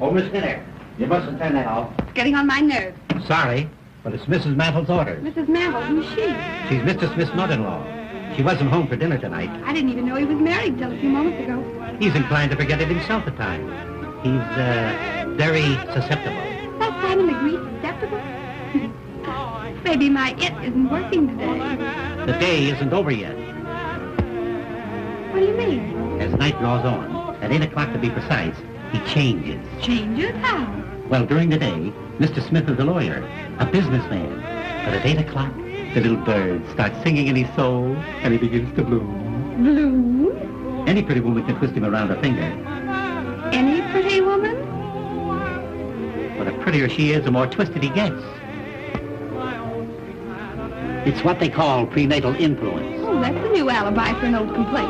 Oh, Miss Minner, you mustn't turn that off. It's getting on my nerves. Sorry, but it's Mrs. Mantle's orders. Mrs. Mantle, who's she? She's Mr. Smith's mother-in-law. She wasn't home for dinner tonight. I didn't even know he was married till a few moments ago. He's inclined to forget it himself at times. He's, very susceptible. That finally agreed susceptible? Maybe my it isn't working today. The day isn't over yet. What do you mean? As night draws on, at 8 o'clock to be precise, he changes. Changes? How? Well, during the day, Mr. Smith is a lawyer, a businessman. But at 8 o'clock, the little bird starts singing in his soul, and he begins to bloom. Bloom? Any pretty woman can twist him around her finger. Any pretty woman? But the prettier she is, the more twisted he gets. It's what they call prenatal influence. Oh, that's a new alibi for an old complaint.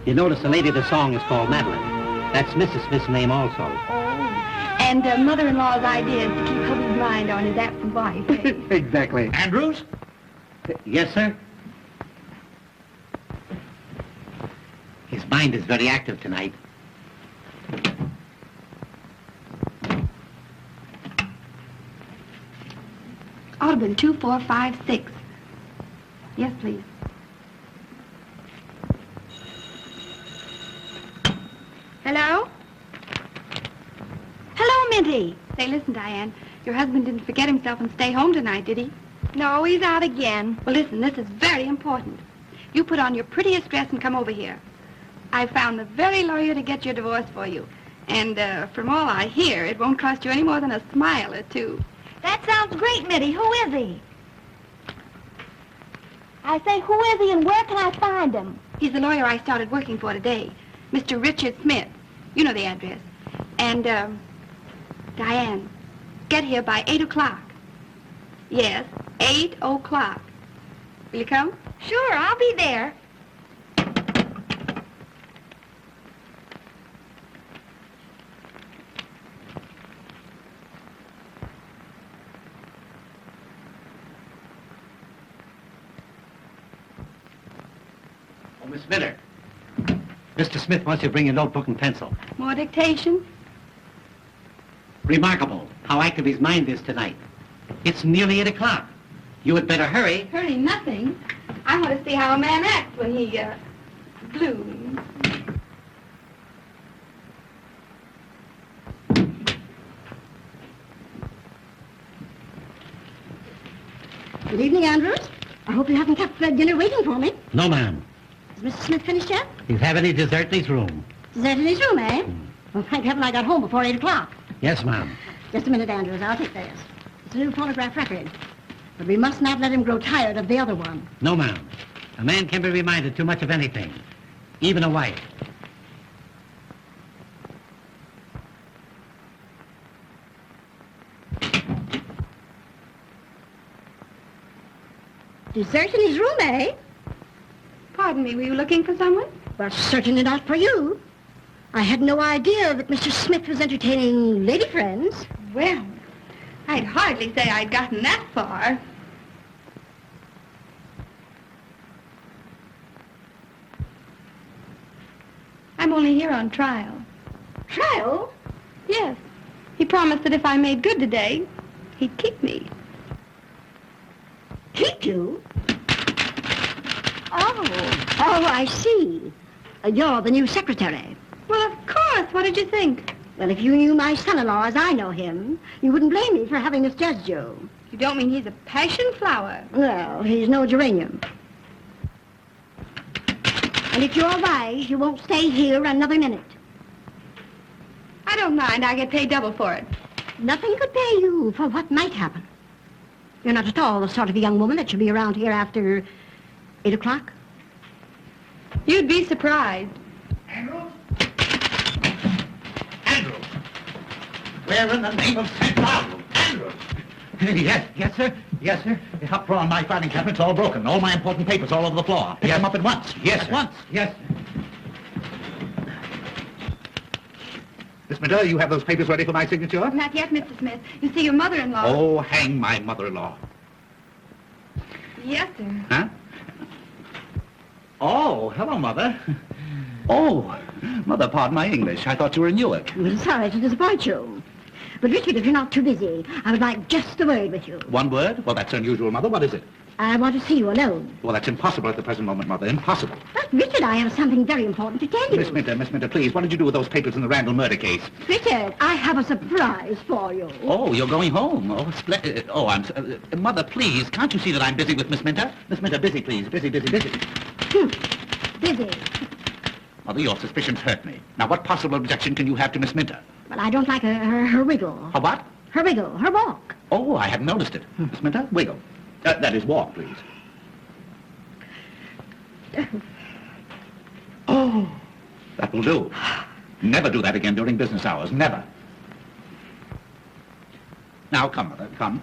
You notice the lady of the song is called Madeline. That's Mrs. Smith's name also. And mother-in-law's idea is to keep hubby's mind on his absent wife. Exactly. Andrews? Yes, sir? His mind is very active tonight. Ought to have been 2, 4, 5, 6. Yes, please. Hello? Hello, Minty. Say, listen, Diane. Your husband didn't forget himself and stay home tonight, did he? No, he's out again. Well, listen, this is very important. You put on your prettiest dress and come over here. I found the very lawyer to get your divorce for you. And from all I hear, it won't cost you any more than a smile or two. That sounds great, Mitty. Who is he? I say, who is he and where can I find him? He's the lawyer I started working for today, Mr. Richard Smith. You know the address. And, Diane, get here by 8 o'clock. Yes, 8 o'clock. Will you come? Sure, I'll be there. Oh, Miss Miller. Mr. Smith wants you to bring your notebook and pencil. More dictation? Remarkable how active his mind is tonight. It's nearly 8 o'clock. You had better hurry. Hurry nothing. I want to see how a man acts when he, blooms. Good evening, Andrews. I hope you haven't kept dinner waiting for me. No, ma'am. Is Mr. Smith finished yet? He's having his dessert in his room. Dessert in his room, eh? Well, thank heaven I got home before 8 o'clock. Yes, ma'am. Just a minute, Andrews. I'll take this. It's a new phonograph record. But we must not let him grow tired of the other one. No, ma'am. A man can be reminded too much of anything, even a wife. Dessert in his room, eh? Pardon me, were you looking for someone? Well, certainly not for you. I had no idea that Mr. Smith was entertaining lady friends. Well, I'd hardly say I'd gotten that far. I'm only here on trial. Trial? Yes. He promised that if I made good today, he'd keep me. Keep you? Oh, I see. You're the new secretary. Well, of course. What did you think? Well, if you knew my son-in-law as I know him, you wouldn't blame me for having misjudged you. You don't mean he's a passion flower? No, he's no geranium. And if you're wise, you won't stay here another minute. I don't mind. I get paid double for it. Nothing could pay you for what might happen. You're not at all the sort of a young woman that should be around here after 8 o'clock. You'd be surprised. Andrews? Andrews! Where in the name of St. Bartholomew? Andrews! Yes, sir. Yes, sir. The top drawer in my filing cabinet's all broken. All my important papers all over the floor. Pick them up at once. Yes, at sir. once. Yes, sir. Miss Miller, you have those papers ready for my signature? Not yet, Mr. Smith. You see, your mother-in-law... Oh, hang my mother-in-law. Yes, sir. Huh? Oh, hello, Mother. Oh, Mother, pardon my English. I thought you were in Newark. I'm sorry to disappoint you. But, Richard, if you're not too busy, I would like just a word with you. One word? Well, that's unusual, Mother. What is it? I want to see you alone. Well, that's impossible at the present moment, Mother. Impossible. But, Richard, I have something very important to tell you. Miss Minter, please, what did you do with those papers in the Randall murder case? Richard, I have a surprise for you. Oh, you're going home. Oh, splendid. Mother, please, can't you see that I'm busy with Miss Minter? Miss Minter, busy, please. Busy. Busy. Mother, your suspicions hurt me. Now, what possible objection can you have to Miss Minter? Well, I don't like her wiggle. Her what? Her wiggle, her walk. Oh, I hadn't noticed it. Miss Minter, wiggle. That is, walk, please. Oh, that will do. Never do that again during business hours. Never. Now, come, Mother, come.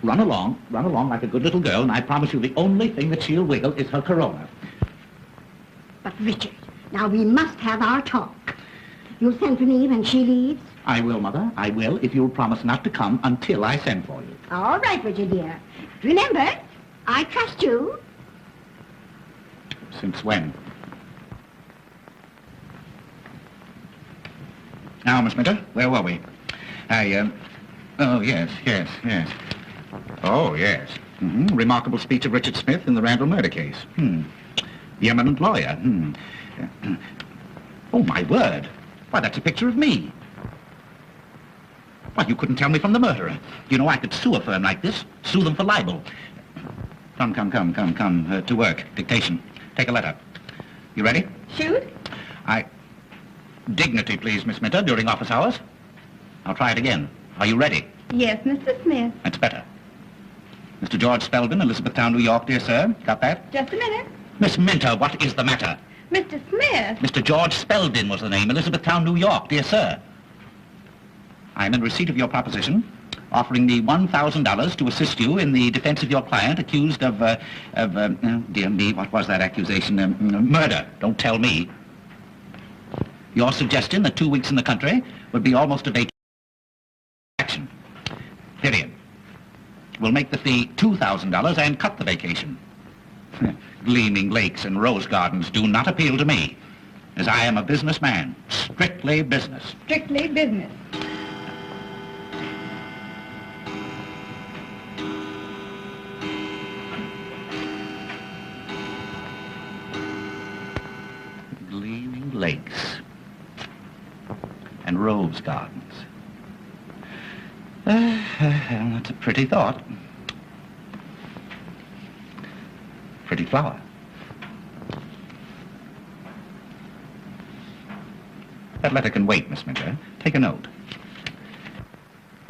Run along like a good little girl, and I promise you the only thing that she'll wiggle is her corona. But, Richard, now we must have our talk. You'll send for me when she leaves? I will, Mother. I will, if you'll promise not to come until I send for you. All right, Richard, dear. Remember, I trust you. Since when? Now, Miss Minter, where were we? Oh, yes. Oh, yes. Remarkable speech of Richard Smith in the Randall murder case. The eminent lawyer. Oh, my word. Why, that's a picture of me. Why, you couldn't tell me from the murderer. You know, I could sue a firm like this, sue them for libel. Come, to work. Dictation. Take a letter. You ready? Shoot. Dignity, please, Miss Minter, during office hours. I'll try it again. Are you ready? Yes, Mr. Smith. That's better. Mr. George Spelvin, Elizabethtown, New York, dear sir. Got that? Just a minute. Miss Minter, what is the matter? Mr. Smith. Mr. George Spelvin was the name, Elizabethtown, New York, dear sir. I'm in receipt of your proposition, offering me $1,000 to assist you in the defense of your client accused of dear me, what was that accusation? Murder. Don't tell me. Your suggestion that 2 weeks in the country would be almost a vacation. Period. We'll make the fee $2,000 and cut the vacation. Gleaming lakes and rose gardens do not appeal to me, as I am a businessman. Strictly business. Strictly business. Gleaming lakes and rose gardens. That's a pretty thought. Pretty flower. That letter can wait, Miss Minter. Take a note.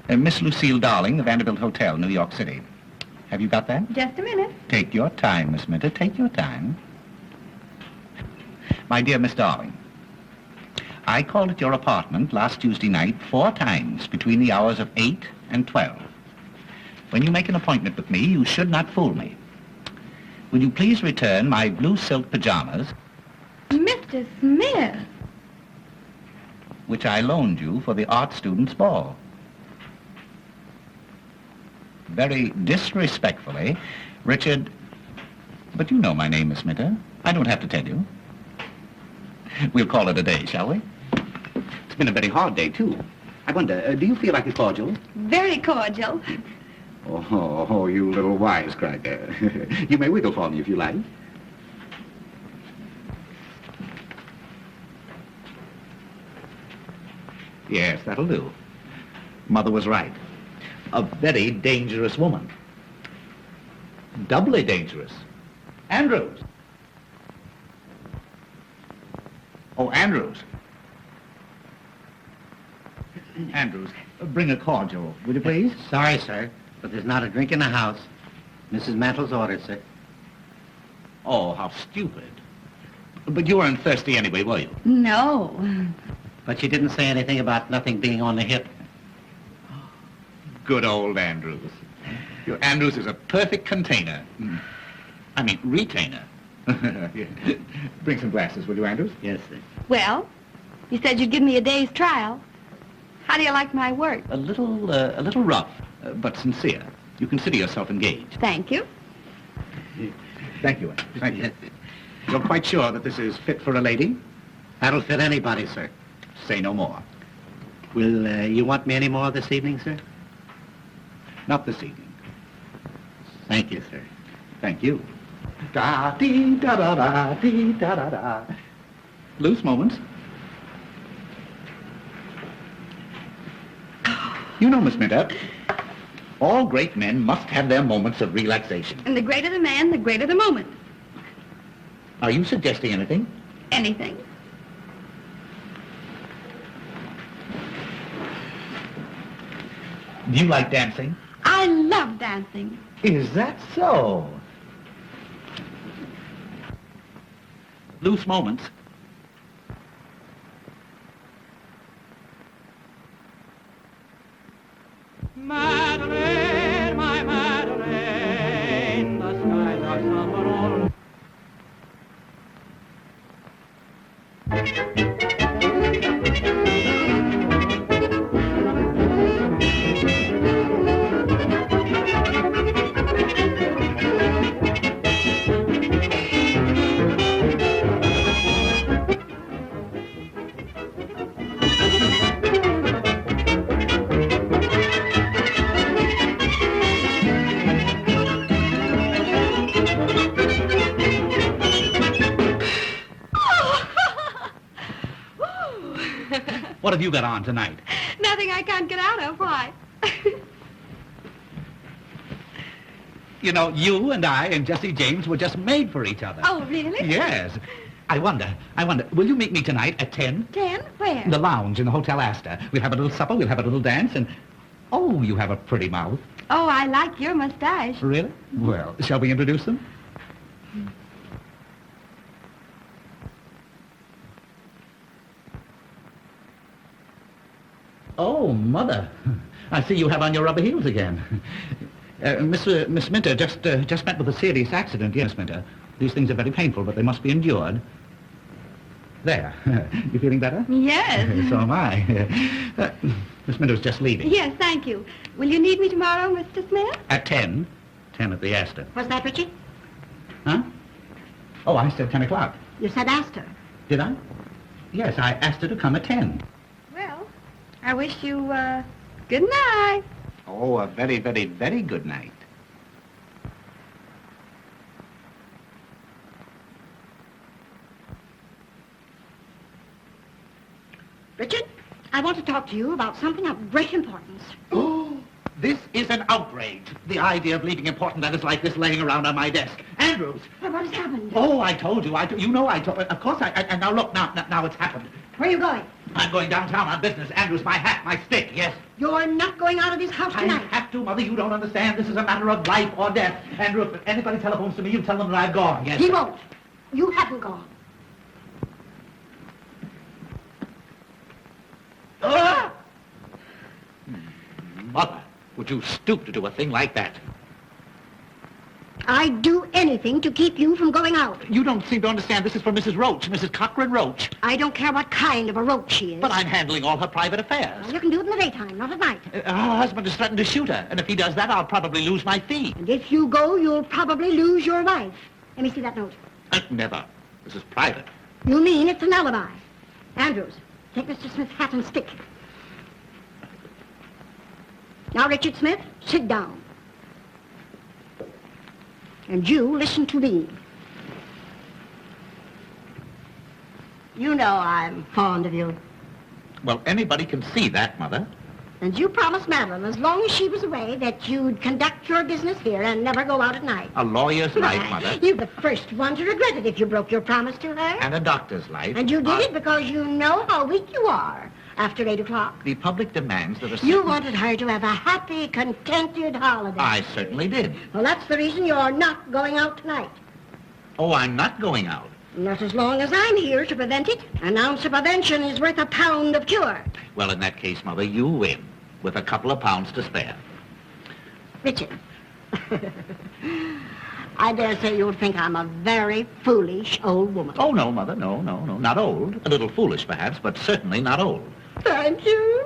Miss Lucille Darling, the Vanderbilt Hotel, New York City. Have you got that? Just a minute. Take your time, Miss Minter. Take your time. My dear Miss Darling, I called at your apartment last Tuesday night 4 times between the hours of 8 and 12. When you make an appointment with me, you should not fool me. Will you please return my blue silk pajamas, Mr. Smith. which I loaned you for the art students' ball? Very disrespectfully, Richard... But you know my name, Miss Minter. I don't have to tell you. We'll call it a day, shall we? It's been a very hard day, too. I wonder, do you feel like a cordial? Very cordial. Oh, you little wisecracker. You may wiggle for me if you like. Yes, that'll do. Mother was right. A very dangerous woman. Doubly dangerous. Andrews. Oh, Andrews. Andrews, bring a cordial, will you please? Sorry, sir, but there's not a drink in the house. Mrs. Mantle's ordered, sir. Oh, how stupid. But you weren't thirsty anyway, were you? No. But she didn't say anything about nothing being on the hip. Good old Andrews. Your Andrews is a perfect container. I mean, retainer. Bring some glasses, will you, Andrews? Yes, sir. Well, you said you'd give me a day's trial. How do you like my work? A little rough, but sincere. You consider yourself engaged. Thank you. Thank you, Andrews. Thank you. You're quite sure that this is fit for a lady? That'll fit anybody, sir. Say no more. Will you want me any more this evening, sir? Not this evening. Thank you, sir. Thank you. Da-dee-da-da-da-dee-da-da-da. Loose moments. You know, Miss Minter, all great men must have their moments of relaxation. And the greater the man, the greater the moment. Are you suggesting anything? Anything. Do you like dancing? I love dancing. Is that so? Loose moments. Madeline, my Madeline, the skies are somber all. What have you got on tonight? Nothing I can't get out of. Why? You know, you and I and Jesse James were just made for each other. Oh, really? Yes. I wonder, will you meet me tonight at 10? 10? Where? In the lounge in the Hotel Astor. We'll have a little supper, we'll have a little dance, and... Oh, you have a pretty mouth. Oh, I like your mustache. Really? Well, shall we introduce them? Oh, Mother. I see you have on your rubber heels again. Miss Minter just met with a serious accident. Yes, Minter. These things are very painful, but they must be endured. There. You feeling better? Yes. So am I. Miss Minter's just leaving. Yes, thank you. Will you need me tomorrow, Mr. Smith? At 10. 10 at the Astor. What's that, Richard? Huh? Oh, I said 10 o'clock. You said Astor. Did I? Yes, I asked her to come at 10. Well, I wish you, good night. Oh, a very, very, very good night. Richard, I want to talk to you about something of great importance. Oh, this is an outrage. The idea of leaving important letters like this laying around on my desk. Andrews! Well, what has happened? Oh, I told you. You know I told... Of course and now look, now it's happened. Where are you going? I'm going downtown on business. Andrews, my hat, my stick, yes. You're not going out of this house I tonight. have to, Mother. You don't understand. This is a matter of life or death. Andrew, if anybody telephones to me, you tell them that I've gone, yes. He won't. You haven't gone. Ah! Mother, would you stoop to do a thing like that? I'd do anything to keep you from going out. You don't seem to understand. This is for Mrs. Roach, Mrs. Cochran Roach. I don't care what kind of a roach she is. But I'm handling all her private affairs. Well, you can do it in the daytime, not at night. Her husband has threatened to shoot her, and if he does that, I'll probably lose my fee. And if you go, you'll probably lose your life. Let me see that note. Never. This is private. You mean it's an alibi? Andrews, take Mr. Smith's hat and stick. Now, Richard Smith, sit down. And you listen to me. You know I'm fond of you. Well, anybody can see that, Mother. And you promised Madeline, as long as she was away, that you'd conduct your business here and never go out at night. A lawyer's life, Mother. You're the first one to regret it if you broke your promise to her. And a doctor's life. And you did it because you know how weak you are after 8 o'clock. The public demands that a certain... You wanted her to have a happy, contented holiday. I certainly did. Well, that's the reason you're not going out tonight. Oh, I'm not going out. Not as long as I'm here to prevent it. An ounce of prevention is worth a pound of cure. Well, in that case, Mother, you win, with a couple of pounds to spare. Richard, I dare say you'll think I'm a very foolish old woman. Oh, no, Mother, no, not old. A little foolish, perhaps, but certainly not old. Thank you.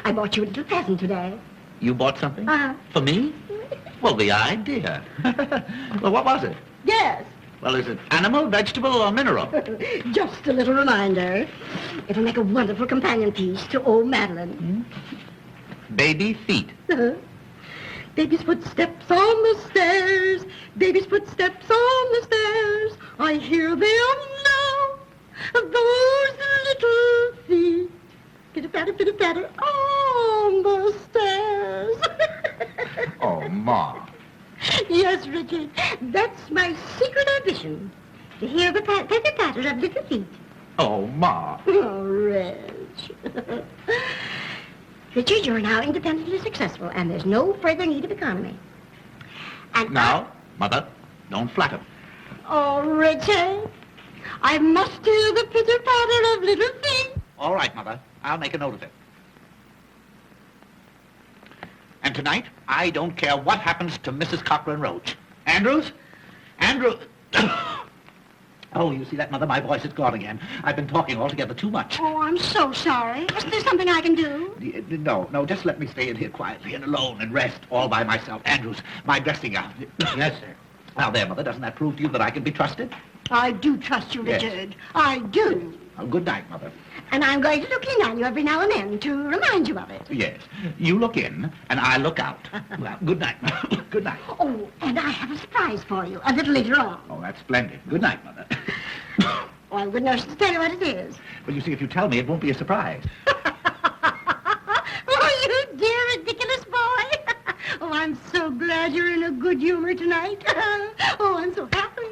I bought you a little present today. You bought something? Uh-huh. For me? Well, the idea. Well, what was it? Yes. Well, is it animal, vegetable, or mineral? Just a little reminder. It'll make a wonderful companion piece to old Madeline. Baby feet. Baby's footsteps on the stairs. Baby's footsteps on the stairs. I hear them now. Those little feet. Pitter-patter on the stairs. Oh, Ma. Yes, Richard. That's my secret ambition. To hear the patter-patter of little feet. Oh, Ma. Oh, Reg. Richard, you're now independently successful, and there's no further need of economy. And Now, Mother, don't flatter. Oh, Richard, I must hear the pitter-patter of little feet. All right, Mother. I'll make a note of it. And tonight, I don't care what happens to Mrs. Cochran Roach. Andrews? Andrew... Oh, you see that, Mother? My voice is gone again. I've been talking altogether too much. Oh, I'm so sorry. Isn't there something I can do? No, just let me stay in here quietly and alone and rest all by myself. Andrews, my dressing gown. Yes, sir. Now there, Mother, doesn't that prove to you that I can be trusted? I do trust you, Yes. Richard. I do. Oh, good night, Mother. And I'm going to look in on you every now and then to remind you of it. Yes, you look in and I look out. Well, good night. Good night. Oh, and I have a surprise for you a little later on. Oh, that's splendid. Good night, Mother. Oh, I'm good enough to tell you what it is. Well, you see, if you tell me, it won't be a surprise. Oh, you dear ridiculous boy. Oh, I'm so glad you're in a good humor tonight. Oh, I'm so happy.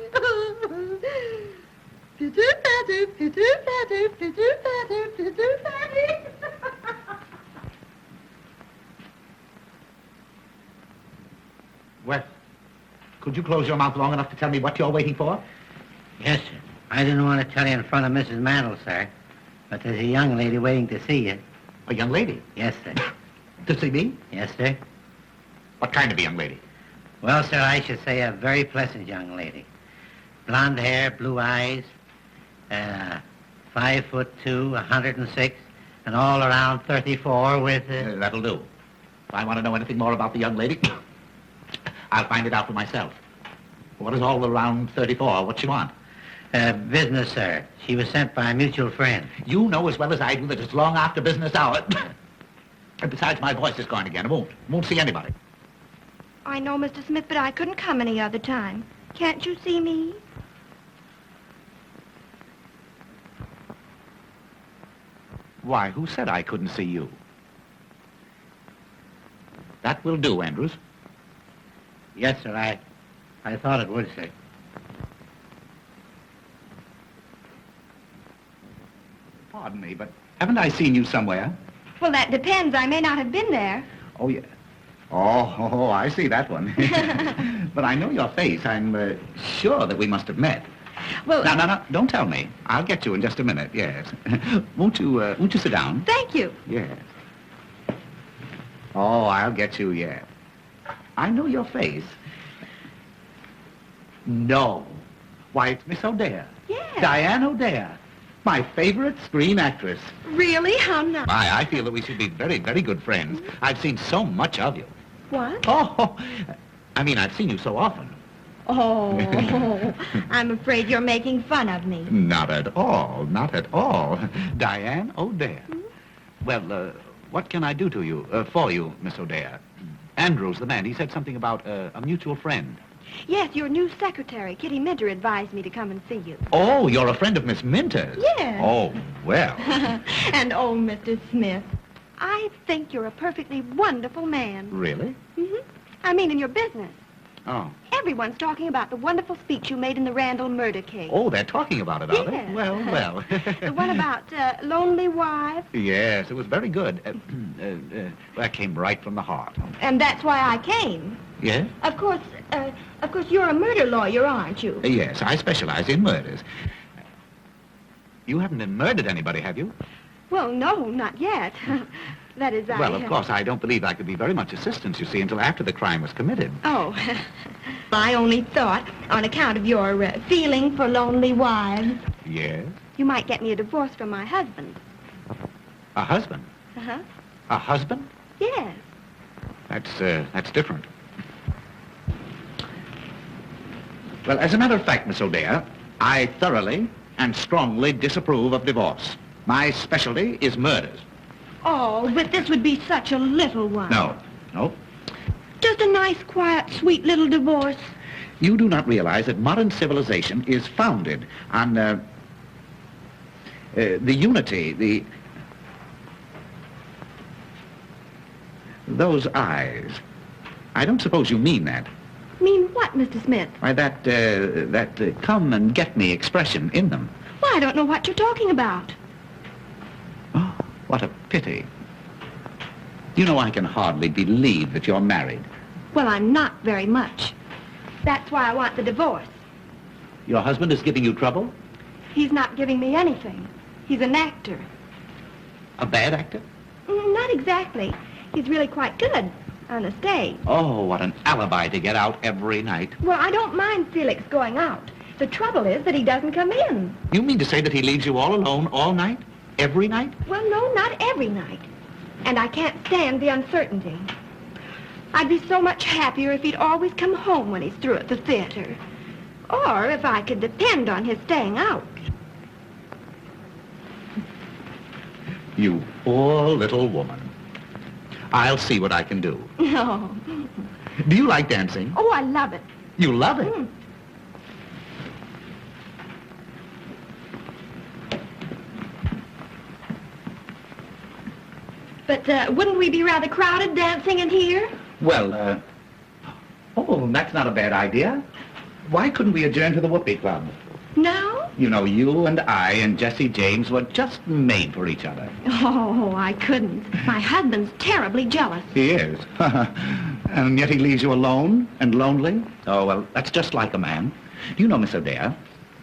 Pitter-patter, pitter-patter, pitter-patter, pitter-patter. Well, could you close your mouth long enough to tell me what you're waiting for? Yes, sir. I didn't want to tell you in front of Mrs. Mandel, sir, but there's a young lady waiting to see you. A young lady? Yes, sir. To see me? Yes, sir. What kind of a young lady? Well, sir, I should say a very pleasant young lady. Blonde hair, blue eyes, 5'2", 106, and all around 34 with... That'll do. If I want to know anything more about the young lady, I'll find it out for myself. What is all around 34? What's she want? Business, sir. She was sent by a mutual friend. You know as well as I do that it's long after business hour. And besides, my voice is gone again. I won't see anybody. I know, Mr. Smith, but I couldn't come any other time. Can't you see me? Why, who said I couldn't see you? That will do, Andrews. Yes, sir. I thought it would, sir. Pardon me, but haven't I seen you somewhere? Well, that depends. I may not have been there. Oh, yeah. Oh, I see that one. But I know your face. I'm sure that we must have met. Well, No, don't tell me. I'll get you in just a minute, yes. Won't you sit down? thank you. Yes. Oh, I'll get you, yeah. I know your face. No. Why, it's Miss O'Dare. Yes. Diane O'Dare. My favorite screen actress. Really? How nice. I feel that we should be very, very good friends. I've seen so much of you. What? Oh, I mean, I've seen you so often. Oh, I'm afraid you're making fun of me. Not at all, not at all. Diane O'Dare. Well, what can I do to you, for you, Miss O'Dare? Andrews, the man, he said something about a mutual friend. Yes, your new secretary, Kitty Minter, advised me to come and see you. Oh, you're a friend of Miss Minter's? Yes. Oh, well. And oh, Mr. Smith, I think you're a perfectly wonderful man. Really? I mean, in your business. Oh. Everyone's talking about the wonderful speech you made in the Randall murder case. Oh, they're talking about it, are Yes. they? Well. The one about lonely wives. Yes, it was very good. That came right from the heart. And that's why I came. Yes? Of course, you're a murder lawyer, aren't you? Yes, I specialize in murders. You haven't murdered anybody, have you? Well, no, not yet. That is, Well, of course, I don't believe I could be very much assistance, you see, until after the crime was committed. Oh, I only thought, on account of your feeling for lonely wives, Yes? you might get me a divorce from my husband. A husband? Uh-huh. A husband? Yes. That's different. Well, as a matter of fact, Miss O'Dea, I thoroughly and strongly disapprove of divorce. My specialty is murders. Oh, but this would be such a little one. No. Just a nice, quiet, sweet little divorce. You do not realize that modern civilization is founded on the unity, those eyes. I don't suppose you mean that. Mean what, Mr. Smith? Why, that come and get me expression in them. Well, I don't know what you're talking about. Oh, what a pity. You know, I can hardly believe that you're married. Well, I'm not very much. That's why I want the divorce. Your husband is giving you trouble? He's not giving me anything. He's an actor. A bad actor? Not exactly. He's really quite good on the stage. Oh, what an alibi to get out every night. Well, I don't mind Felix going out. The trouble is that he doesn't come in. You mean to say that he leaves you all alone all night? Every night? Well, no, not every night. And I can't stand the uncertainty. I'd be so much happier if he'd always come home when he's through at the theater. Or if I could depend on his staying out. You poor little woman. I'll see what I can do. No. Do you like dancing? Oh, I love it. You love it? But wouldn't we be rather crowded dancing in here? Well, oh, that's not a bad idea. Why couldn't we adjourn to the Whoopee Club? No? You know, you and I and Jesse James were just made for each other. Oh, I couldn't. My husband's terribly jealous. He is. And yet he leaves you alone and lonely? Oh, well, that's just like a man. Do you know, Miss O'Dea,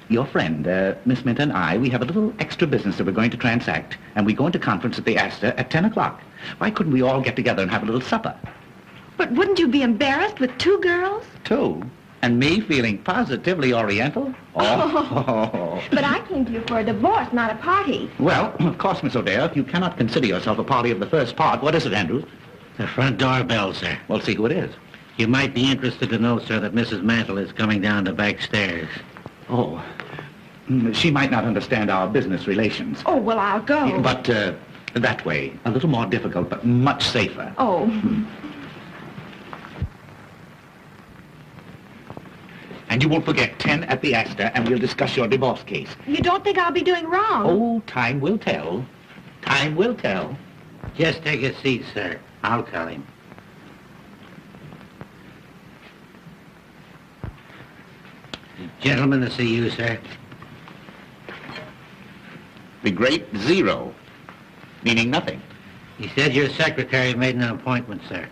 your friend, Miss Minta and I, we have a little extra business that we're going to transact, and we go into conference at the Astor at 10 o'clock. Why couldn't we all get together and have a little supper? But wouldn't you be embarrassed with two girls? Two? And me feeling positively oriental? Oh. But I came to you for a divorce, not a party. Well, of course, Miss O'Dea, if you cannot consider yourself a party of the first part, what is it, Andrews? The front door bell, sir. Well, see who it is. You might be interested to know, sir, that Mrs. Mantle is coming down the back stairs. Oh. She might not understand our business relations. Oh, well, I'll go. But that way, a little more difficult, but much safer. Oh. And you won't forget 10 at the Astor, and we'll discuss your divorce case. You don't think I'll be doing wrong? Oh, time will tell. Time will tell. Just take a seat, sir. I'll tell him. Gentlemen to see you, sir. The great zero, meaning nothing. He said your secretary made an appointment, sir.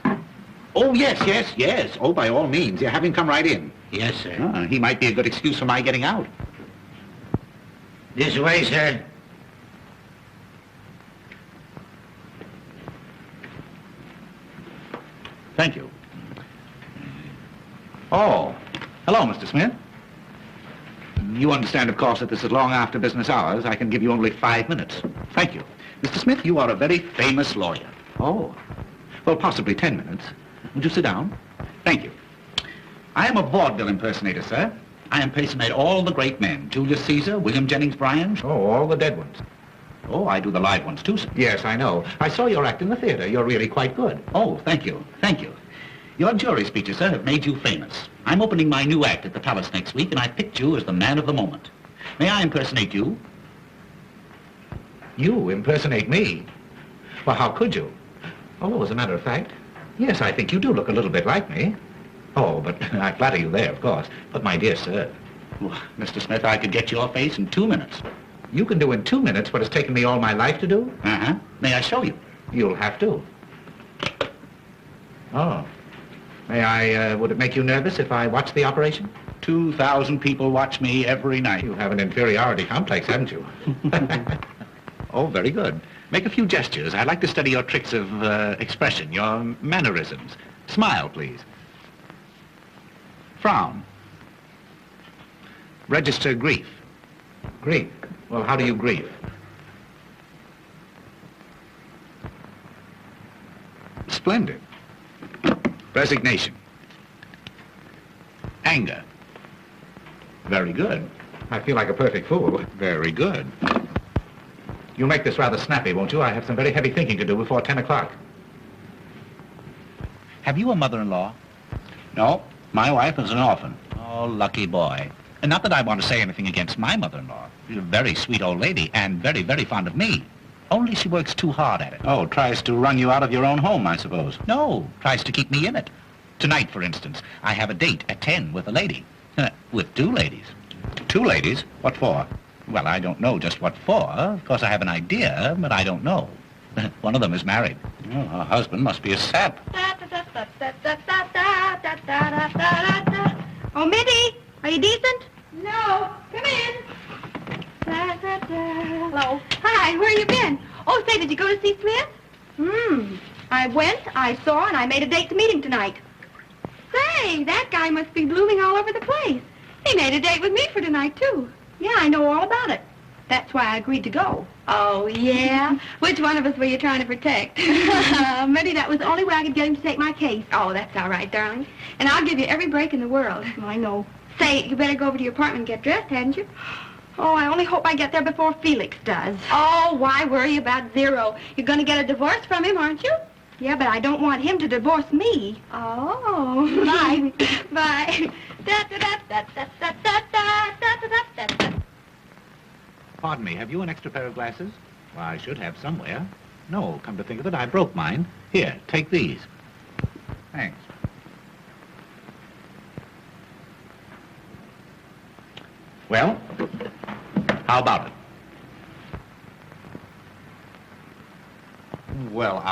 Oh, yes. Oh, by all means. Yeah, have him come right in. Yes, sir. He might be a good excuse for my getting out. This way, sir. Thank you. Oh, hello, Mr. Smith. You understand, of course, that this is long after business hours. I can give you only 5 minutes. Thank you. Mr. Smith, you are a very famous lawyer. Oh. Well, possibly 10 minutes. Would you sit down? Thank you. I am a vaudeville impersonator, sir. I impersonate all the great men. Julius Caesar, William Jennings Bryan. Oh, all the dead ones. Oh, I do the live ones, too, sir. Yes, I know. I saw your act in the theater. You're really quite good. Oh, thank you. Thank you. Your jury speeches, sir, have made you famous. I'm opening my new act at the Palace next week, and I picked you as the man of the moment. May I impersonate you? You impersonate me? Well, how could you? Oh, as a matter of fact, yes, I think you do look a little bit like me. Oh, but I flatter you there, of course. But, my dear sir, Mr. Smith, I could get your face in 2 minutes. You can do in 2 minutes what has taken me all my life to do? Uh-huh. May I show you? You'll have to. Oh. May I, would it make you nervous if I watched the operation? 2,000 people watch me every night. You have an inferiority complex, haven't you? Oh, very good. Make a few gestures. I'd like to study your tricks of expression, your mannerisms. Smile, please. Frown. Register grief. Grief? Well, how do you grieve? Splendid. Resignation. Anger. Very good. I feel like a perfect fool. Very good. You'll make this rather snappy, won't you? I have some very heavy thinking to do before 10 o'clock. Have you a mother-in-law? No, my wife is an orphan. Oh, lucky boy. And not that I want to say anything against my mother-in-law. She's a very sweet old lady and very, very fond of me. Only she works too hard at it. Oh, tries to run you out of your own home, I suppose. No, tries to keep me in it. Tonight, for instance, I have a date at 10 with a lady. With two ladies. Two ladies? What for? Well, I don't know just what for. Of course, I have an idea, but I don't know. One of them is married. Oh, her husband must be a sap. Oh, Minnie, are you decent? No. Come in. Hello. Hi, where you been? Oh, say, did you go to see Smith? I went, I saw, and I made a date to meet him tonight. Say, that guy must be blooming all over the place. He made a date with me for tonight, too. Yeah, I know all about it. That's why I agreed to go. Oh, yeah? Which one of us were you trying to protect? Maybe that was the only way I could get him to take my case. Oh, that's all right, darling. And I'll give you every break in the world. I know. Say, you better go over to your apartment and get dressed, hadn't you? Oh, I only hope I get there before Felix does. Oh, why worry about Zero? You're going to get a divorce from him, aren't you? Yeah, but I don't want him to divorce me. Oh. Bye. Bye. Pardon me, have you an extra pair of glasses? Well, I should have somewhere. No, come to think of it, I broke mine. Here, take these. Thanks. Well, how about it? Well,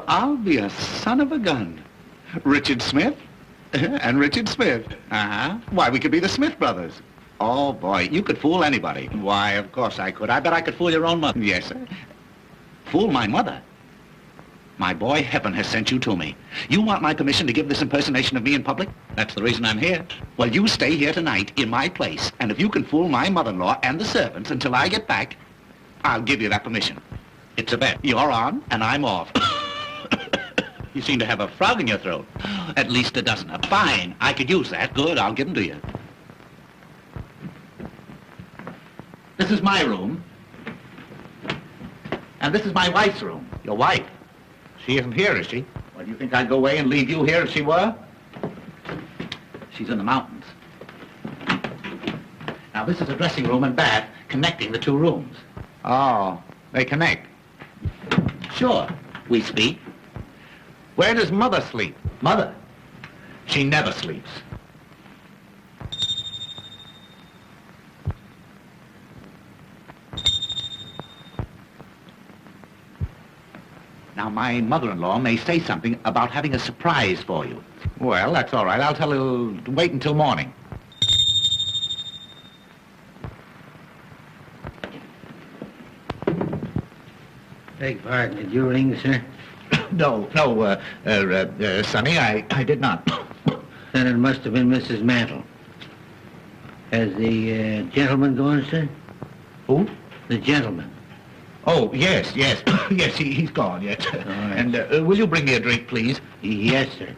I'll be a son of a gun. Richard Smith and Richard Smith. Why, we could be the Smith brothers. Oh, boy, you could fool anybody. Why, of course I could. I bet I could fool your own mother. Yes, sir. Fool my mother. My boy, heaven has sent you to me. You want my permission to give this impersonation of me in public? That's the reason I'm here. Well, you stay here tonight in my place, and if you can fool my mother-in-law and the servants until I get back, I'll give you that permission. It's a bet. You're on, and I'm off. You seem to have a frog in your throat. At least a dozen. Fine. I could use that. Good, I'll give them to you. This is my room. And this is my wife's room. Your wife. She isn't here, is she? Well, do you think I'd go away and leave you here if she were? She's in the mountains. Now, this is a dressing room and bath connecting the two rooms. Oh, they connect. Sure, we speak. Where does Mother sleep? Mother, she never sleeps. Now, my mother-in-law may say something about having a surprise for you. Well, that's all right. I'll tell her to wait until morning. Beg pardon, did you ring, sir? No, Sonny, I did not. Then it must have been Mrs. Mantle. Has the gentleman gone, sir? Who? The gentleman. Oh, yes. yes, he's gone, yes. All right. And will you bring me a drink, please? Yes, sir.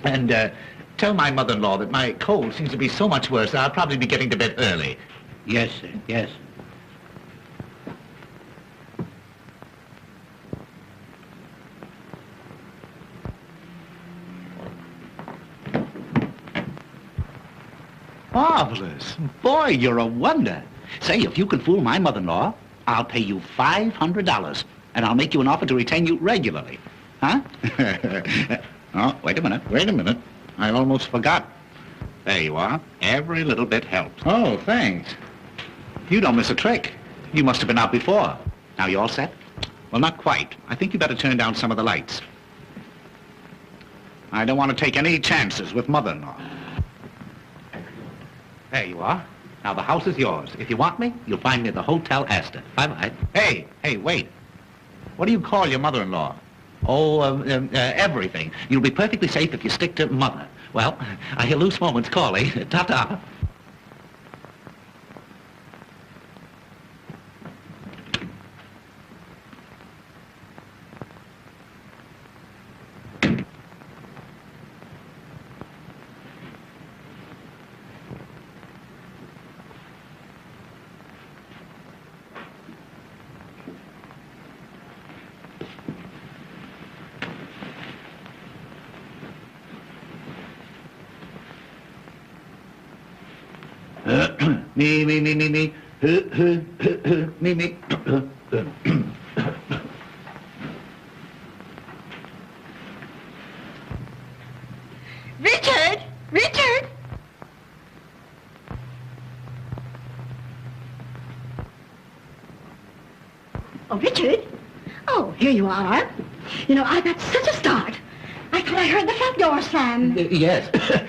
And tell my mother-in-law that my cold seems to be so much worse, I'll probably be getting to bed early. Yes, sir, yes. Marvelous. Boy, you're a wonder. Say, if you can fool my mother-in-law, I'll pay you $500, and I'll make you an offer to retain you regularly. Huh? Oh, wait a minute. I almost forgot. There you are. Every little bit helps. Oh, thanks. You don't miss a trick. You must have been out before. Now, you all set? Well, not quite. I think you better turn down some of the lights. I don't want to take any chances with mother-in-law. There you are. Now, the house is yours. If you want me, you'll find me at the Hotel Astor. Bye-bye. Hey, wait. What do you call your mother-in-law? Oh, everything. You'll be perfectly safe if you stick to mother. Well, I hear loose moments calling. Ta-ta. Me. Me. Richard! Richard! Oh, Richard? Oh, here you are. You know, I got such a start. I thought I heard the front door slam. Yes.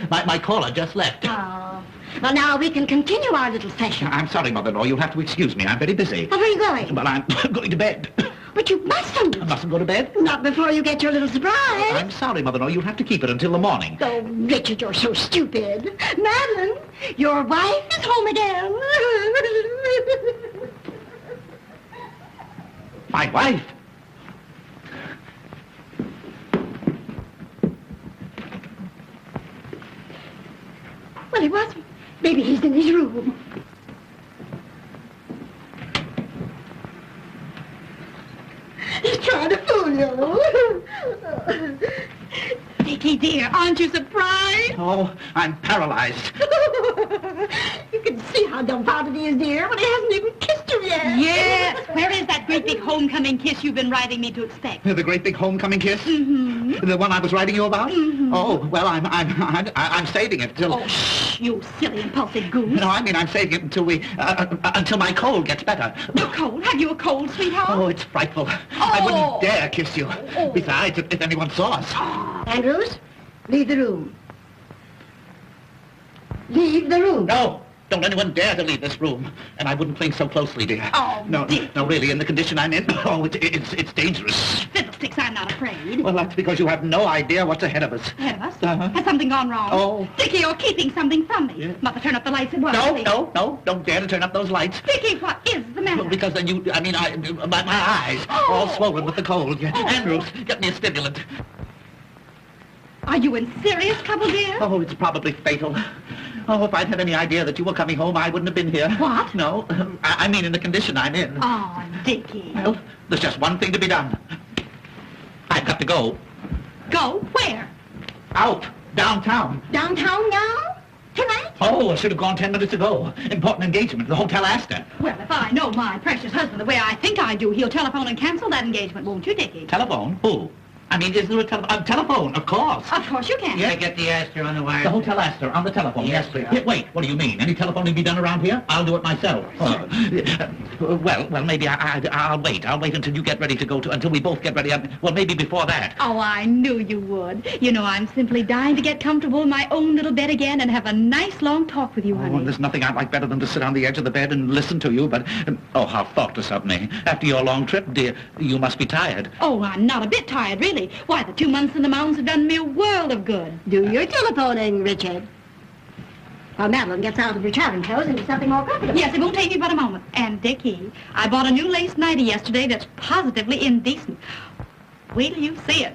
my caller just left. Oh. Well, now we can continue our little session. I'm sorry, Mother-in-law. You'll have to excuse me. I'm very busy. Oh, where are you going? Well, I'm going to bed. But you mustn't. I mustn't go to bed? Not before you get your little surprise. I'm sorry, Mother-in-law. You'll have to keep it until the morning. Oh, Richard, you're so stupid. Madeline, your wife is home again. My wife? Well, he wasn't. Maybe he's in his room. He's trying to fool you. Dickie, dear, aren't you surprised? Oh, I'm paralyzed. You can see how dumbfounded he is, dear, when he hasn't even kissed you yet. Yes. Where is that great big homecoming kiss you've been writing me to expect? The great big homecoming kiss? Mm-hmm. The one I was writing you about? Mm-hmm. Oh, well, I'm saving it till... Oh, shh, you silly, impulsive goose. No, I mean I'm saving it until until my cold gets better. Your cold? Have you a cold, sweetheart? Oh, it's frightful. I wouldn't dare kiss you. Oh. Besides, if anyone saw us. Andrews, leave the room. Leave the room. No, don't anyone dare to leave this room. And I wouldn't cling so closely, dear. Oh, no, Dick. no, really, in the condition I'm in. Oh, it's dangerous. Fiddlesticks, I'm not afraid. Well, that's because you have no idea what's ahead of us. Ahead of us? Uh-huh. Has something gone wrong? Oh. Dickie, you're keeping something from me. Yeah. Mother, turn up the lights at once, No, please. no, don't dare to turn up those lights. Dickie, what is the matter? Well, because then my eyes, all swollen with the cold. Yeah. Andrews, get me a stimulant. Are you in serious trouble, dear? Oh, it's probably fatal. Oh, if I'd had any idea that you were coming home, I wouldn't have been here. What? No, I mean in the condition I'm in. Oh, Dickie. Well, there's just one thing to be done. I've got to go. Go? Where? Out, downtown. Downtown now? Tonight? Oh, I should have gone 10 minutes ago. Important engagement at the Hotel Astor. Well, if I know my precious husband the way I think I do, he'll telephone and cancel that engagement, won't you, Dickie? Telephone? Who? I mean, is there a telephone? Of course. Of course you can. Yeah. Get the Astor on the wire. The Hotel Astor, on the telephone. Yes, Yes, please. sir. Wait, what do you mean? Any telephoning be done around here? I'll do it myself. Well, maybe I'll wait. I'll wait until you get ready to go to, until we both get ready. Well, maybe before that. Oh, I knew you would. You know, I'm simply dying to get comfortable in my own little bed again and have a nice long talk with you, Oh, honey. there's nothing I'd like better than to sit on the edge of the bed and listen to you, but, oh, how thoughtless of me. After your long trip, dear, you must be tired. Oh, I'm not a bit tired, really. Why, the 2 months in the mountains have done me a world of good. Do your telephoning, Richard. While Madeline gets out of her traveling clothes into something more comfortable. Yes, it won't take me but a moment. And, Dickie, I bought a new lace nightie yesterday that's positively indecent. Wait till you see it.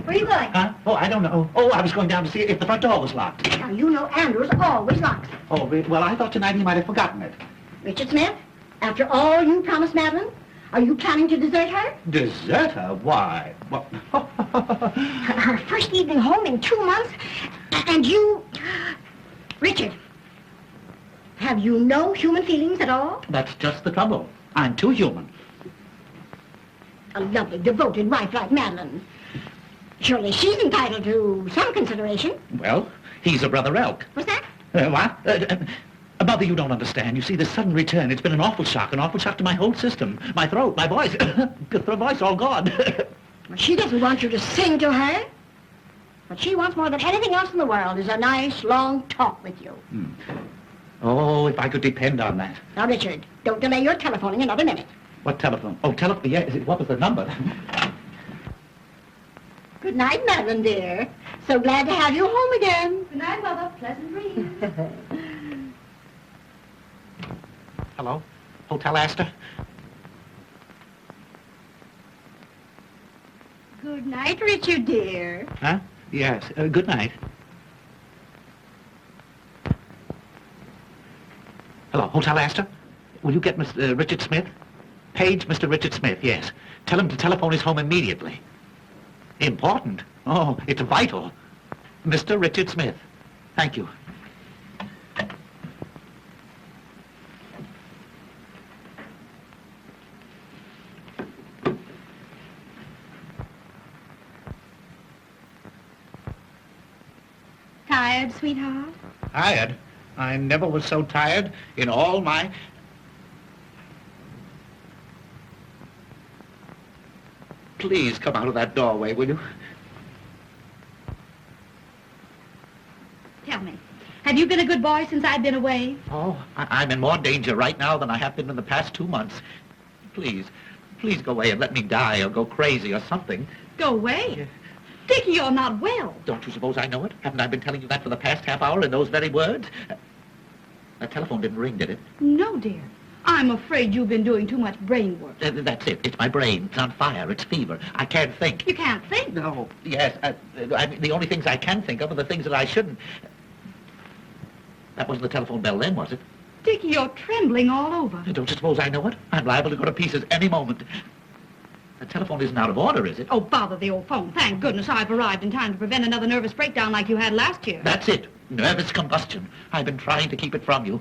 Where are you going? Huh? Oh, I don't know. Oh, I was going down to see if the front door was locked. Now, you know Andrews always locks it. Oh, well, I thought tonight he might have forgotten it. Richard Smith, after all you promised Madeline, are you planning to desert her? Desert her? Why? What? Her first evening home in 2 months, and you... Richard, have you no human feelings at all? That's just the trouble. I'm too human. A lovely, devoted wife like Madeline. Surely she's entitled to some consideration. Well, he's a brother elk. What's that? What? Mother, you don't understand. You see, this sudden return, it's been an awful shock to my whole system. My throat, my voice, the voice all gone. Well, she doesn't want you to sing to her. What she wants more than anything else in the world is a nice, long talk with you. Oh, if I could depend on that. Now, Richard, don't delay your telephoning another minute. What telephone? Oh, telephone, yeah, what was the number? Good night, Madeline, dear. So glad to have you home again. Good night, Mother. Pleasant dreams. Hello? Hotel Astor? Good night, Richard, dear. Huh? Yes, good night. Hello, Hotel Astor? Will you get Mr. Richard Smith? Page Mr. Richard Smith, yes. Tell him to telephone his home immediately. Important? Oh, it's vital. Mr. Richard Smith. Thank you. Tired, sweetheart? Tired? I never was so tired in all my... Please come out of that doorway, will you? Tell me, have you been a good boy since I've been away? Oh, I'm in more danger right now than I have been in the past 2 months. Please go away and let me die or go crazy or something. Go away? Dickie, you're not well. Don't you suppose I know it? Haven't I been telling you that for the past half hour in those very words? That telephone didn't ring, did it? No, dear. I'm afraid you've been doing too much brain work. That's it. It's my brain. It's on fire. It's fever. I can't think. You can't think? No. Yes. I mean, the only things I can think of are the things that I shouldn't. That wasn't the telephone bell then, was it? Dickie, you're trembling all over. Don't you suppose I know it? I'm liable to go to pieces any moment. The telephone isn't out of order, is it? Oh, bother the old phone. Thank goodness I've arrived in time to prevent another nervous breakdown like you had last year. That's it. Nervous combustion. I've been trying to keep it from you.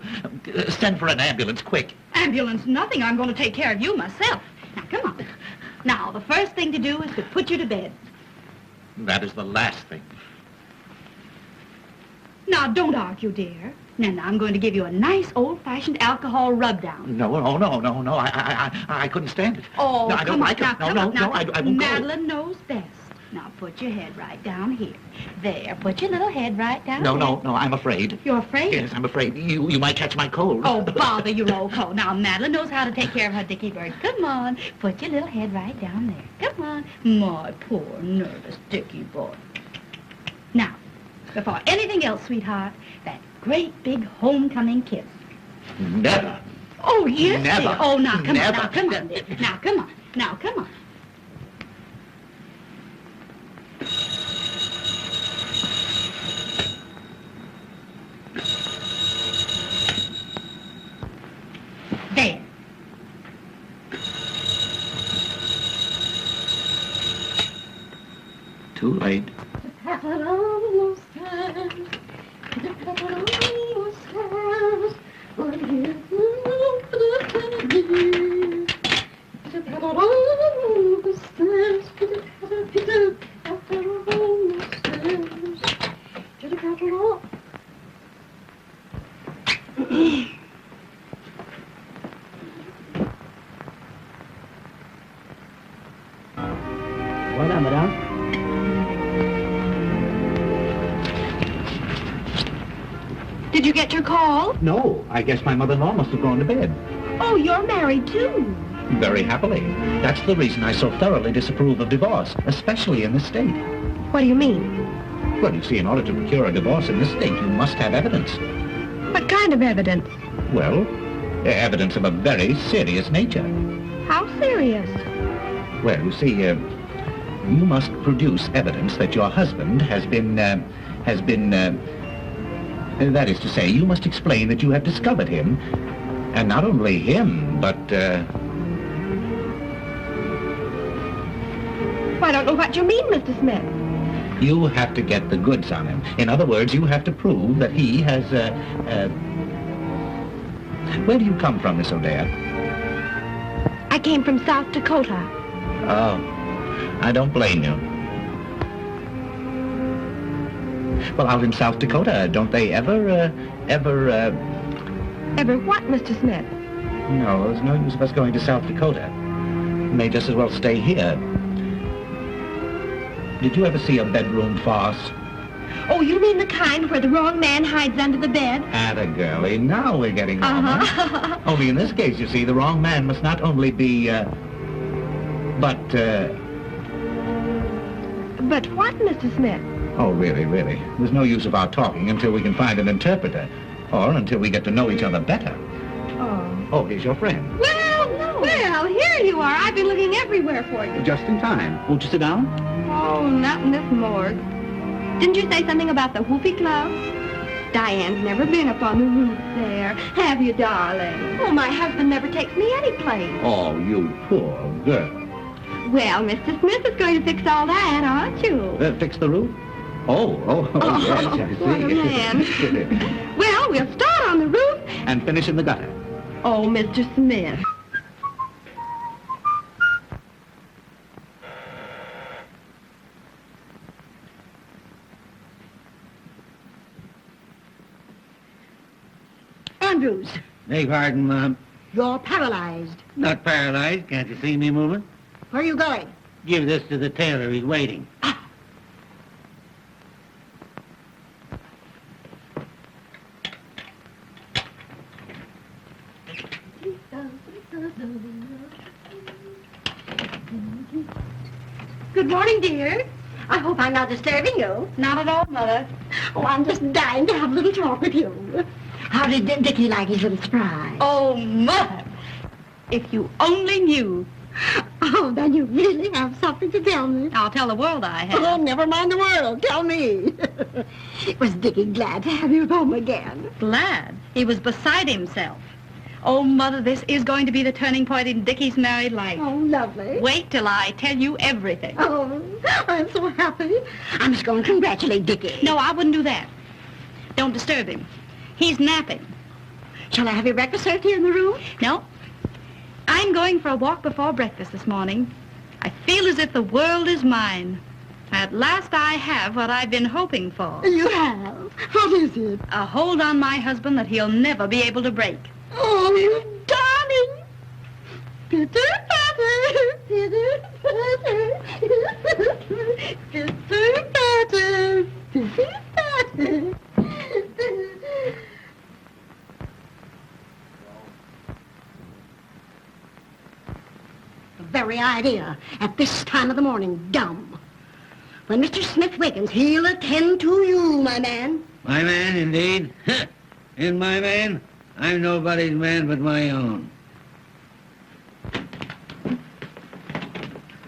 Send for an ambulance, quick. Ambulance, nothing. I'm going to take care of you myself. Now, come on. Now, the first thing to do is to put you to bed. That is the last thing. Now, don't argue, dear. Now, I'm going to give you a nice old-fashioned alcohol rub-down. No. I couldn't stand it. Oh, no, I don't like it. Now, No, I won't go. Madeline knows best. Now, put your head right down here. There, put your little head right down No, there. I'm afraid. You're afraid? Yes, I'm afraid. You might catch my cold. Oh, bother your old coat. Now, Madeline knows how to take care of her Dickie bird. Come on, put your little head right down there. Come on. My poor, nervous Dickie boy. Now, before anything else, sweetheart, that great big homecoming kiss. Never. Oh, yes, Never. dear. Oh, now, come Never. on. Now, come on, dear. Now, come on. Now, come on. There. Too late. Voilà, madame. Did you get your call? No, I guess my mother-in-law must have gone to bed. Oh, you're married, too. Very happily. That's the reason I so thoroughly disapprove of divorce, especially in this state. What do you mean? Well, you see, in order to procure a divorce in this state, you must have evidence. What kind of evidence? Well, evidence of a very serious nature. How serious? Well, you see, you must produce evidence that your husband has been, that is to say, you must explain that you have discovered him, and not only him, but, I don't know what you mean, Mr. Smith. you have to get the goods on him. In other words, you have to prove that he has, Where do you come from, Miss O'Dea? I came from South Dakota. Oh, I don't blame you. Well, out in South Dakota, don't they ever... Ever what, Mr. Smith? No, there's no use of us going to South Dakota. We may just as well stay here. Did you ever see a bedroom farce? Oh, you mean the kind where the wrong man hides under the bed? Atta girlie, now we're getting normal. Only in this case, you see, the wrong man must not only be, but what, Mr. Smith? Oh, really. There's no use of our talking until we can find an interpreter, or until we get to know each other better. Oh, here's your friend. Well, here you are. I've been looking everywhere for you. Just in time. Won't you sit down? Oh, not in this morgue. Didn't you say something about the whoopee club? Diane's never been up on the roof there. Have you, darling? Oh, my husband never takes me any place. Oh, you poor girl. Well, Mr. Smith is going to fix all that, aren't you? Fix the roof? Oh, yes, I see. What a man. Well, we'll start on the roof. And finish in the gutter. Oh, Mr. Smith. Andrews, Beg pardon, Mom. you're paralyzed. Not paralyzed. Can't you see me moving? Where are you going? Give this to the tailor. He's waiting. Good morning, dear. I hope I'm not disturbing you. Not at all, Mother. Oh, I'm just dying to have a little talk with you. How did Dickie like his little surprise? Oh, Mother. If you only knew. Oh, then you really have something to tell me. I'll tell the world I have. Oh, never mind the world. Tell me. Was Dickie glad to have you home again? Glad. He was beside himself. Oh, Mother, this is going to be the turning point in Dickie's married life. Oh, lovely. Wait till I tell you everything. Oh, I'm so happy. I must go and congratulate Dickie. No, I wouldn't do that. Don't disturb him. He's napping. Shall I have your breakfast served here in the room? No. I'm going for a walk before breakfast this morning. I feel as if the world is mine. At last I have what I've been hoping for. You have. What is it? A hold on my husband that he'll never be able to break. Oh, you darling. Pitter patter, pitter patter, pitter patter, pitter patter. The very idea at this time of the morning, dumb. When Mr. Smith wakens, he'll attend to you, my man. My man, indeed. And my man? I'm nobody's man but my own.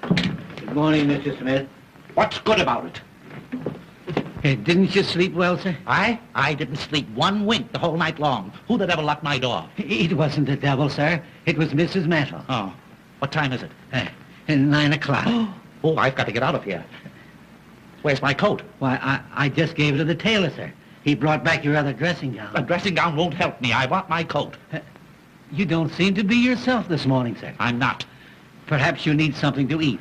Good morning, Mr. Smith. What's good about it? Hey, didn't you sleep well, sir? I didn't sleep one wink the whole night long. Who the devil locked my door? It wasn't the devil, sir. It was Mrs. Mantle. Oh, what time is it? 9 o'clock. Oh, I've got to get out of here. Where's my coat? Why, I just gave it to the tailor, sir. He brought back your other dressing gown. A dressing gown won't help me. I want my coat. You don't seem to be yourself this morning, sir. I'm not. Perhaps you need something to eat.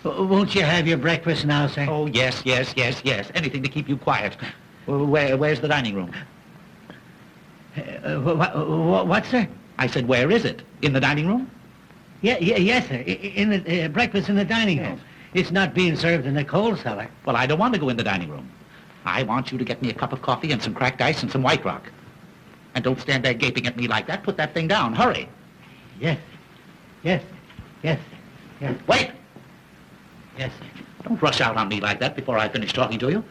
Won't you have your breakfast now, sir? Oh, yes. Anything to keep you quiet. Where's the dining room? What, sir? I said, where is it? In the dining room? Yes, sir. In the breakfast in the dining room. It's not being served in the coal cellar. Well, I don't want to go in the dining room. I want you to get me a cup of coffee and some cracked ice and some White Rock. And don't stand there gaping at me like that. Put that thing down. Hurry. Yes. Yes. Wait! Yes, sir. Don't rush out on me like that before I finish talking to you.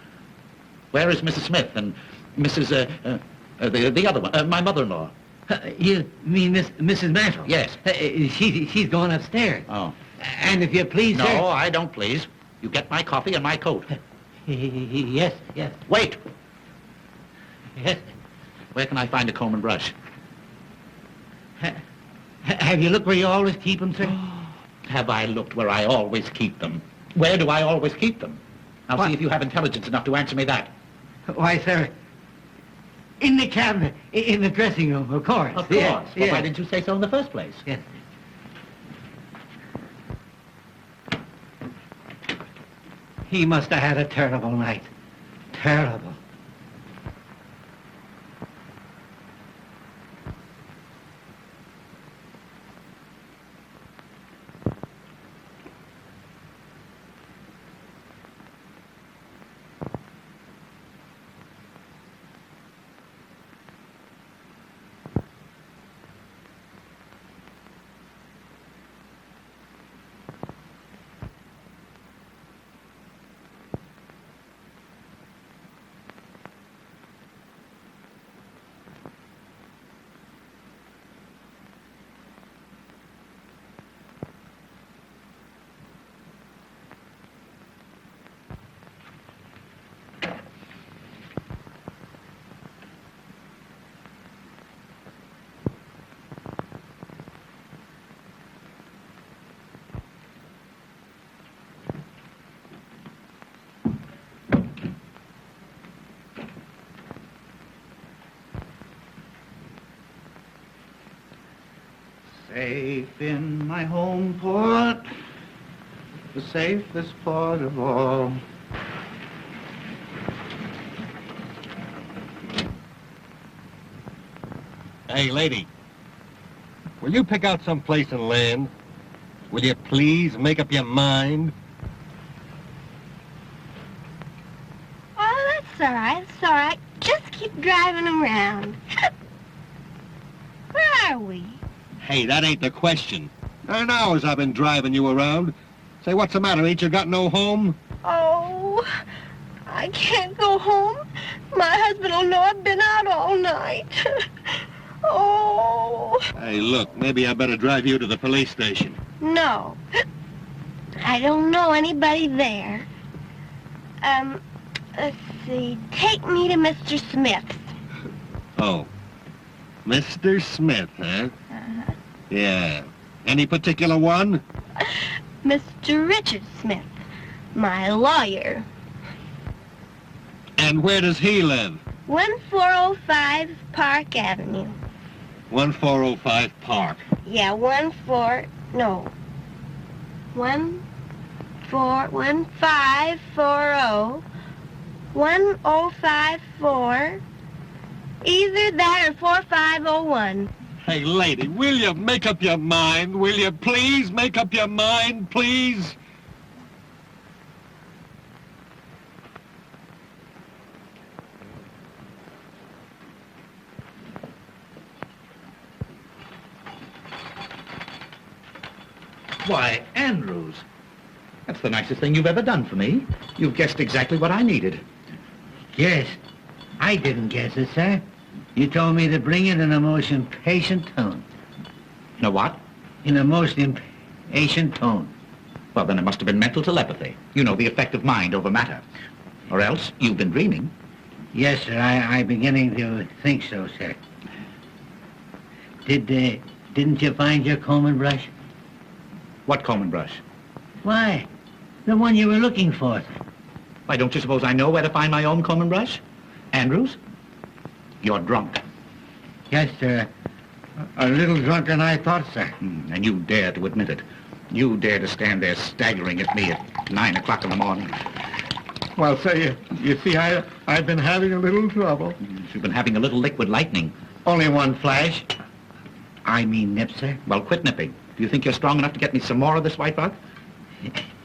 Where is Mrs. Smith and Mrs. The other one, my mother-in-law? You mean Mrs. Mantle? Yes. She's gone upstairs. Oh. And if you please, sir... No, I don't please. You get my coffee and my coat. Yes. Wait! Yes. Where can I find a comb and brush? Have you looked where you always keep them, sir? Have I looked where I always keep them? Where do I always keep them? I'll see if you have intelligence enough to answer me that. Why, sir, in the cabinet, in the dressing room, of course. Of course. Yes, But why didn't you say so in the first place? Yes. He must have had a terrible night. Terrible. Safe in my home port, the safest port of all. Hey, lady, will you pick out some place and land? Will you please make up your mind? Oh, that's all right. It's all right. Just keep driving around. Where are we? Hey, that ain't the question. 9 hours I've been driving you around. Say, what's the matter? Ain't you got no home? Oh, I can't go home. My husband will know I've been out all night. Oh. Hey, look, maybe I better drive you to the police station. No. I don't know anybody there. Let's see. Take me to Mr. Smith's. Oh, Mr. Smith, huh? Uh-huh. Yeah. Any particular one? Mr. Richard Smith, my lawyer. And where does he live? 1405 Park Avenue. 1405 Park. Yeah, 1540. 1054. Either that or 4501. Hey, lady, will you make up your mind? Will you please make up your mind, please? Why, Andrews, that's the nicest thing you've ever done for me. You've guessed exactly what I needed. Yes. I didn't guess it, sir. You told me to bring it in a most impatient tone. In a what? In a most impatient tone. Well, then it must have been mental telepathy. You know, the effect of mind over matter. Or else you've been dreaming. Yes, sir. I'm beginning to think so, sir. Didn't you find your comb and brush? What comb and brush? Why, the one you were looking for, sir. Why, don't you suppose I know where to find my own comb and brush? Andrews, you're drunk. Yes, sir. A little drunker than I thought, sir. And you dare to admit it. You dare to stand there staggering at me at 9 o'clock in the morning. Well, sir, you see, I've been having a little trouble. You've been having a little liquid lightning. Only one flash. I mean nip, sir. Well, quit nipping. Do you think you're strong enough to get me some more of this white rock?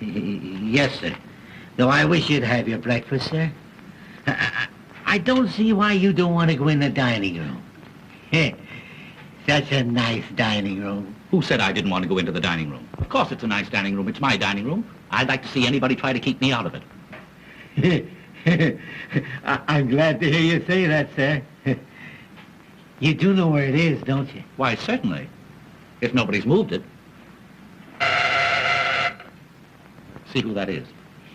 Yes, sir. Though I wish you'd have your breakfast, sir. I don't see why you don't want to go in the dining room. Such a nice dining room. Who said I didn't want to go into the dining room? Of course it's a nice dining room. It's my dining room. I'd like to see anybody try to keep me out of it. I'm glad to hear you say that, sir. You do know where it is, don't you? Why, certainly. If nobody's moved it. See who that is.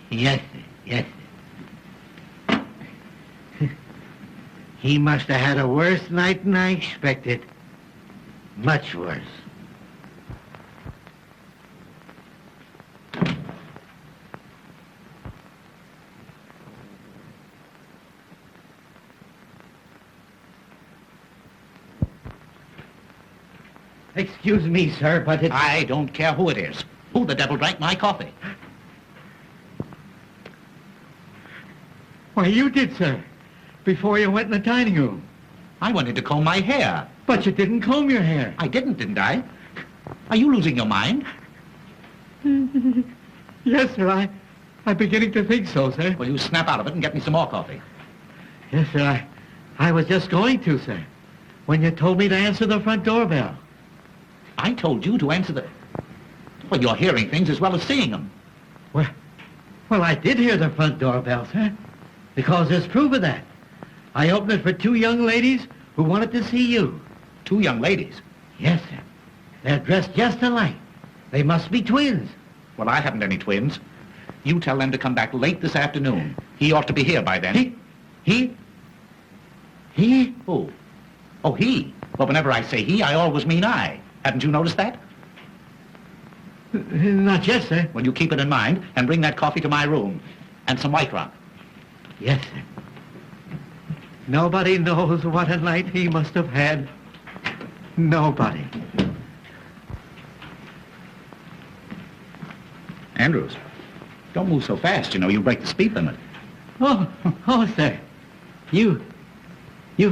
Yes, sir. Yes, sir. He must have had a worse night than I expected. Much worse. Excuse me, sir, but it's... I don't care who it is. Who the devil drank my coffee? Why, you did, sir. Before you went in the dining room. I wanted to comb my hair. But you didn't comb your hair. I didn't I? Are you losing your mind? Yes, sir, I'm beginning to think so, sir. Well, you snap out of it and get me some more coffee. Yes, sir, I was just going to, sir, when you told me to answer the front doorbell. I told you to answer the... Well, you're hearing things as well as seeing them. Well, I did hear the front doorbell, sir, because there's proof of that. I opened it for 2 young ladies who wanted to see you. 2 young ladies? Yes, sir. They're dressed just alike. They must be twins. Well, I haven't any twins. You tell them to come back late this afternoon. He ought to be here by then. He? Who? Oh, he. Well, whenever I say he, I always mean I. Haven't you noticed that? Not yet, sir. Well, you keep it in mind and bring that coffee to my room. And some white rock. Yes, sir. Nobody knows what a night he must have had. Nobody. Andrews, don't move so fast. You know, you break the speed limit. Oh, sir. You've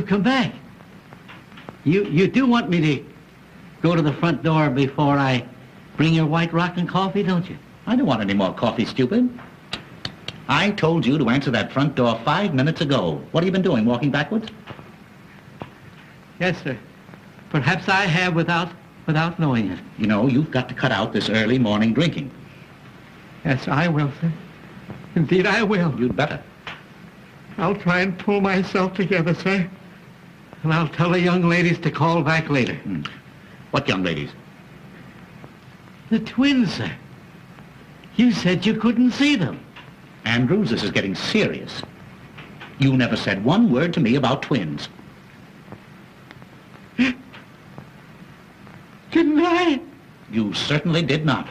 come back. You do want me to go to the front door before I bring your white rockin' coffee, don't you? I don't want any more coffee, stupid. I told you to answer that front door 5 minutes ago. What have you been doing, walking backwards? Yes, sir. Perhaps I have without knowing it. You know, you've got to cut out this early morning drinking. Yes, I will, sir. Indeed, I will. You'd better. I'll try and pull myself together, sir. And I'll tell the young ladies to call back later. What young ladies? The twins, sir. You said you couldn't see them. Andrews, this is getting serious. You never said one word to me about twins. Didn't I? You certainly did not.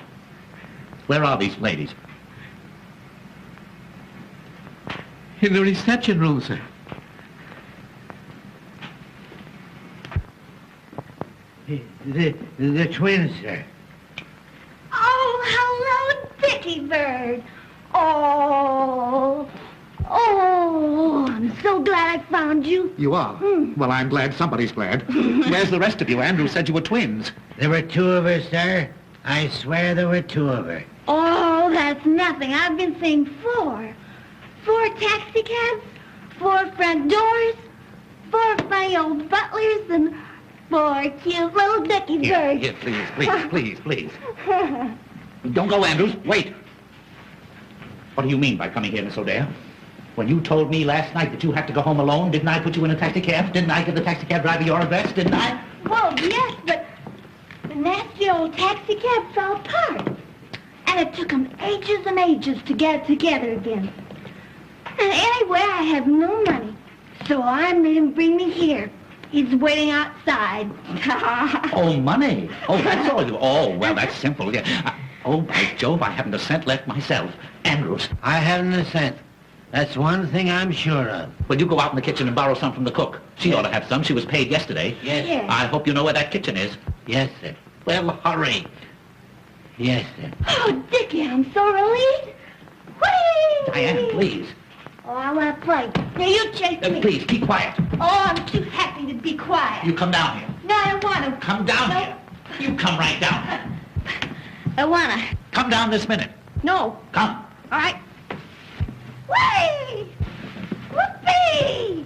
Where are these ladies? In the reception room, sir. The twins, sir. Oh, hello, Dickie Bird. Oh, I'm so glad I found you. You are? Well, I'm glad somebody's glad. Where's the rest of you? Andrew said you were twins. There were two of her, sir. I swear there were two of her. Oh, that's nothing. I've been saying 4. 4 taxi cabs, 4 front doors, 4 funny old butlers, and 4 cute little Dickie Birds. Here, please. Don't go, Andrews. Wait. What do you mean by coming here, Miss O'Dare? When you told me last night that you had to go home alone, didn't I put you in a taxi cab? Didn't I give the taxi cab driver your address? Didn't I? Well, yes, but the nasty old taxi cab fell apart. And it took them ages and ages to get it together again. And anyway, I have no money. So I made him bring me here. He's waiting outside. Oh, money. Oh, that's all you... Oh, well, that's simple. Yeah. Oh, by Jove, I haven't a cent left myself. Andrews. I haven't a cent. That's one thing I'm sure of. Well, you go out in the kitchen and borrow some from the cook. She ought to have some. She was paid yesterday. Yes. Yes. I hope you know where that kitchen is. Yes, sir. Well, hurry. Yes, sir. Oh, Dickie, I'm so relieved. Whee! Diane, please. Oh, I want to play. Now, you chase me. Please, keep quiet. Oh, I'm too happy to be quiet. You come down here. No, I don't want to. Come down No. here. You come right down here. I want to. Come down this minute. No. Come. All right. Whee! Whoopee!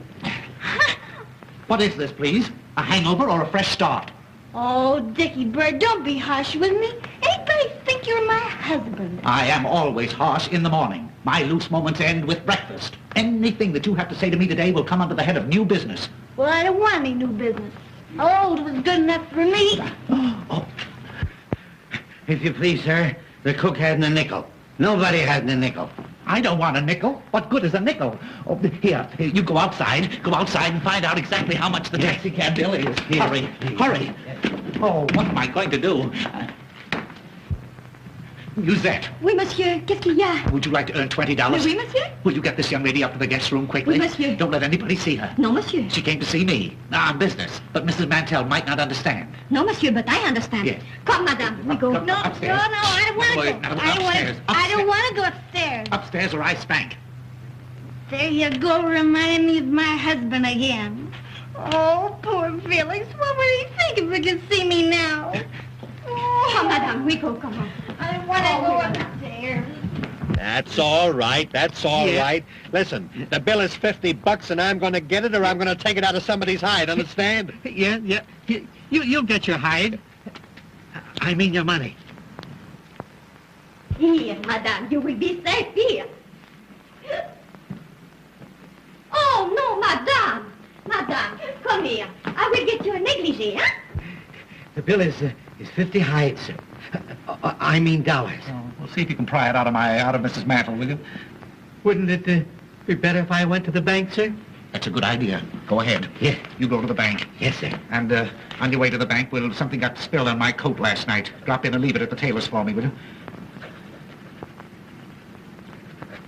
What is this, please? A hangover or a fresh start? Oh, Dickie Bird, don't be harsh with me. Anybody think you're my husband? I am always harsh in the morning. My loose moments end with breakfast. Anything that you have to say to me today will come under the head of new business. Well, I don't want any new business. Old was good enough for me. Oh, If you please, sir, the cook hadn't a nickel. Nobody hadn't a nickel. I don't want a nickel. What good is a nickel? Oh, here, you go outside. Go outside and find out exactly how much the taxi cab bill is. Hurry. Oh, what am I going to do? Musette, Oui, monsieur. Qu'est-ce qu'il y a? would you like to earn $20? Oui, monsieur. Will you get this young lady up to the guest room quickly? Oui, monsieur. Don't let anybody see her. Non, monsieur. She came to see me. On business. But Mrs. Mantell might not understand. No, monsieur, but I understand. Yes. Come, madame. We go. Come No, upstairs. no, I don't want to Wait, go. no, I upstairs, don't want to go upstairs. Upstairs or I spank. There you go, reminding me of my husband again. Oh, poor Felix. What would he think if he could see me now? Oh, Come, madame. We go. Come on. I don't want to go upstairs. That's all right. That's all right. Listen, the bill is $50 and I'm going to get it or I'm going to take it out of somebody's hide, understand? Yeah. You'll get your hide. I mean your money. Here, madame, you will be safe here. Oh, no, madame. Madame, come here. I will get you a negligee, huh? The bill is 50 hides, sir. I mean dollars. We'll see if you can pry it out of Mrs. Mantle, will you? Wouldn't it be better if I went to the bank, sir? That's a good idea. Go ahead. Yeah. You go to the bank. Yes, sir. And on your way to the bank, something got spilled on my coat last night. Drop in and leave it at the tailor's for me, will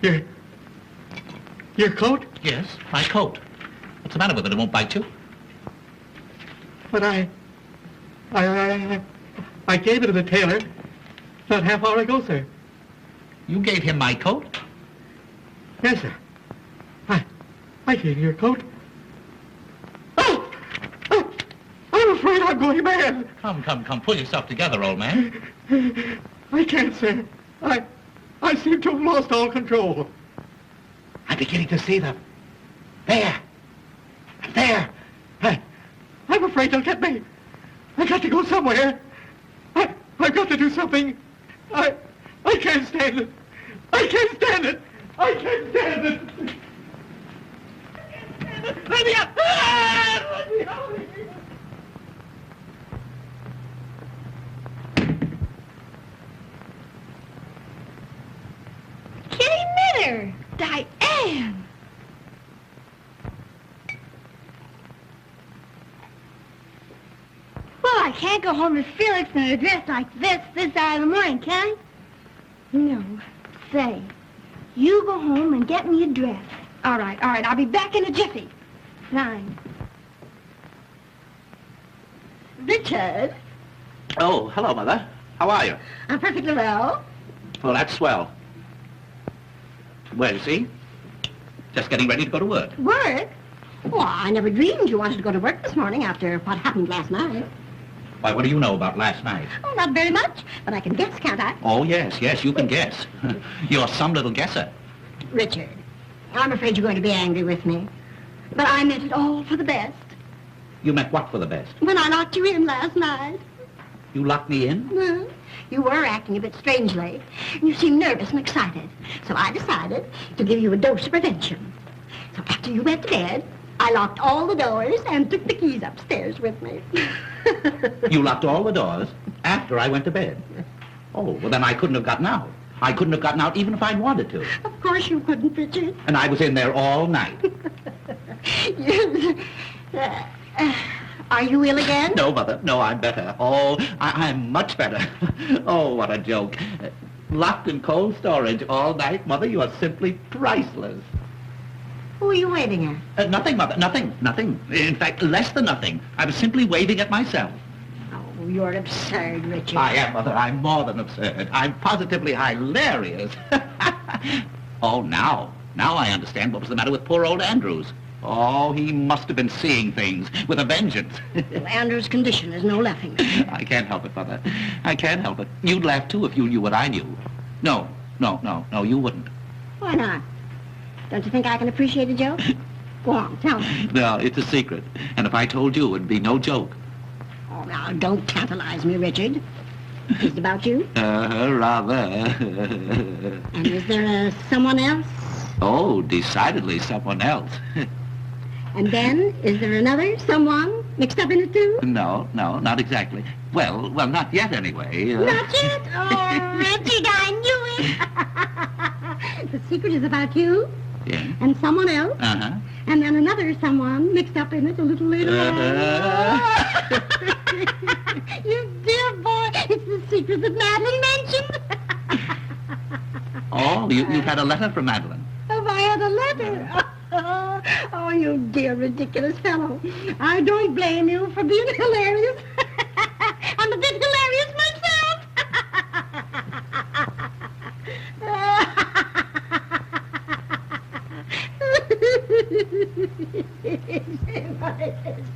you? Your coat? Yes, my coat. What's the matter with it? It won't bite you? But I gave it to the tailor not half hour ago, sir. You gave him my coat? Yes, sir. I gave you your coat. Oh! Oh! I'm afraid I'm going mad. Come. Pull yourself together, old man. I can't, sir. I seem to have lost all control. I'm beginning to see them. There. There. I'm afraid they'll get me. I got to go somewhere. I've got to do something. I can't stand it. I can't stand it. I can't stand it. Let me out. Let me out. Kitty Minner! Diane! Well, I can't go home to Felix in a dress like this hour of the morning, can I? No. Say, you go home and get me a dress. All right. I'll be back in a jiffy. Fine. Richard, Oh, hello, Mother. How are you? I'm perfectly well. Well, that's swell. Well, you see, just getting ready to go to work. Work? Well, I never dreamed you wanted to go to work this morning after what happened last night. Why, what do you know about last night? Oh, not very much, but I can guess, can't I? Oh, yes, you can guess. You're some little guesser. Richard, I'm afraid you're going to be angry with me. But I meant it all for the best. You meant what for the best? When I locked you in last night. You locked me in? You were acting a bit strangely. You seemed nervous and excited. So I decided to give you a dose of prevention. So after you went to bed, I locked all the doors and took the keys upstairs with me. You locked all the doors after I went to bed? Oh, well, then I couldn't have gotten out. I couldn't have gotten out even if I'd wanted to. Of course you couldn't, Richard. And I was in there all night. Are you ill again? No, Mother. No, I'm better. Oh, I'm much better. Oh, what a joke. Locked in cold storage all night, Mother. You are simply priceless. Who are you waving at? Nothing, Mother. Nothing. In fact, less than nothing. I was simply waving at myself. Oh, you're absurd, Richard. I am, Mother. I'm more than absurd. I'm positively hilarious. Oh, now I understand what was the matter with poor old Andrews. Oh, he must have been seeing things with a vengeance. Well, Andrew's condition is no laughing. I can't help it, Mother. I can't help it. You'd laugh, too, if you knew what I knew. No, you wouldn't. Why not? Don't you think I can appreciate a joke? Go on, tell me. No, it's a secret. And if I told you, it'd be no joke. Oh, now, don't tantalize me, Richard. Is it about you? Rather. And is there someone else? Oh, decidedly someone else. And then, is there another someone mixed up in it, too? No, not exactly. Well, not yet, anyway. Not yet? Oh, Richard, I knew it. The secret is about you. Yeah. And someone else. Uh-huh. And then another someone mixed up in it a little later on. You dear boy, it's the secret that Madeline mentioned. Oh, you've had a letter from Madeline. Have I had a letter? Oh, you dear ridiculous fellow. I don't blame you for being hilarious. I'm a bit hilarious myself.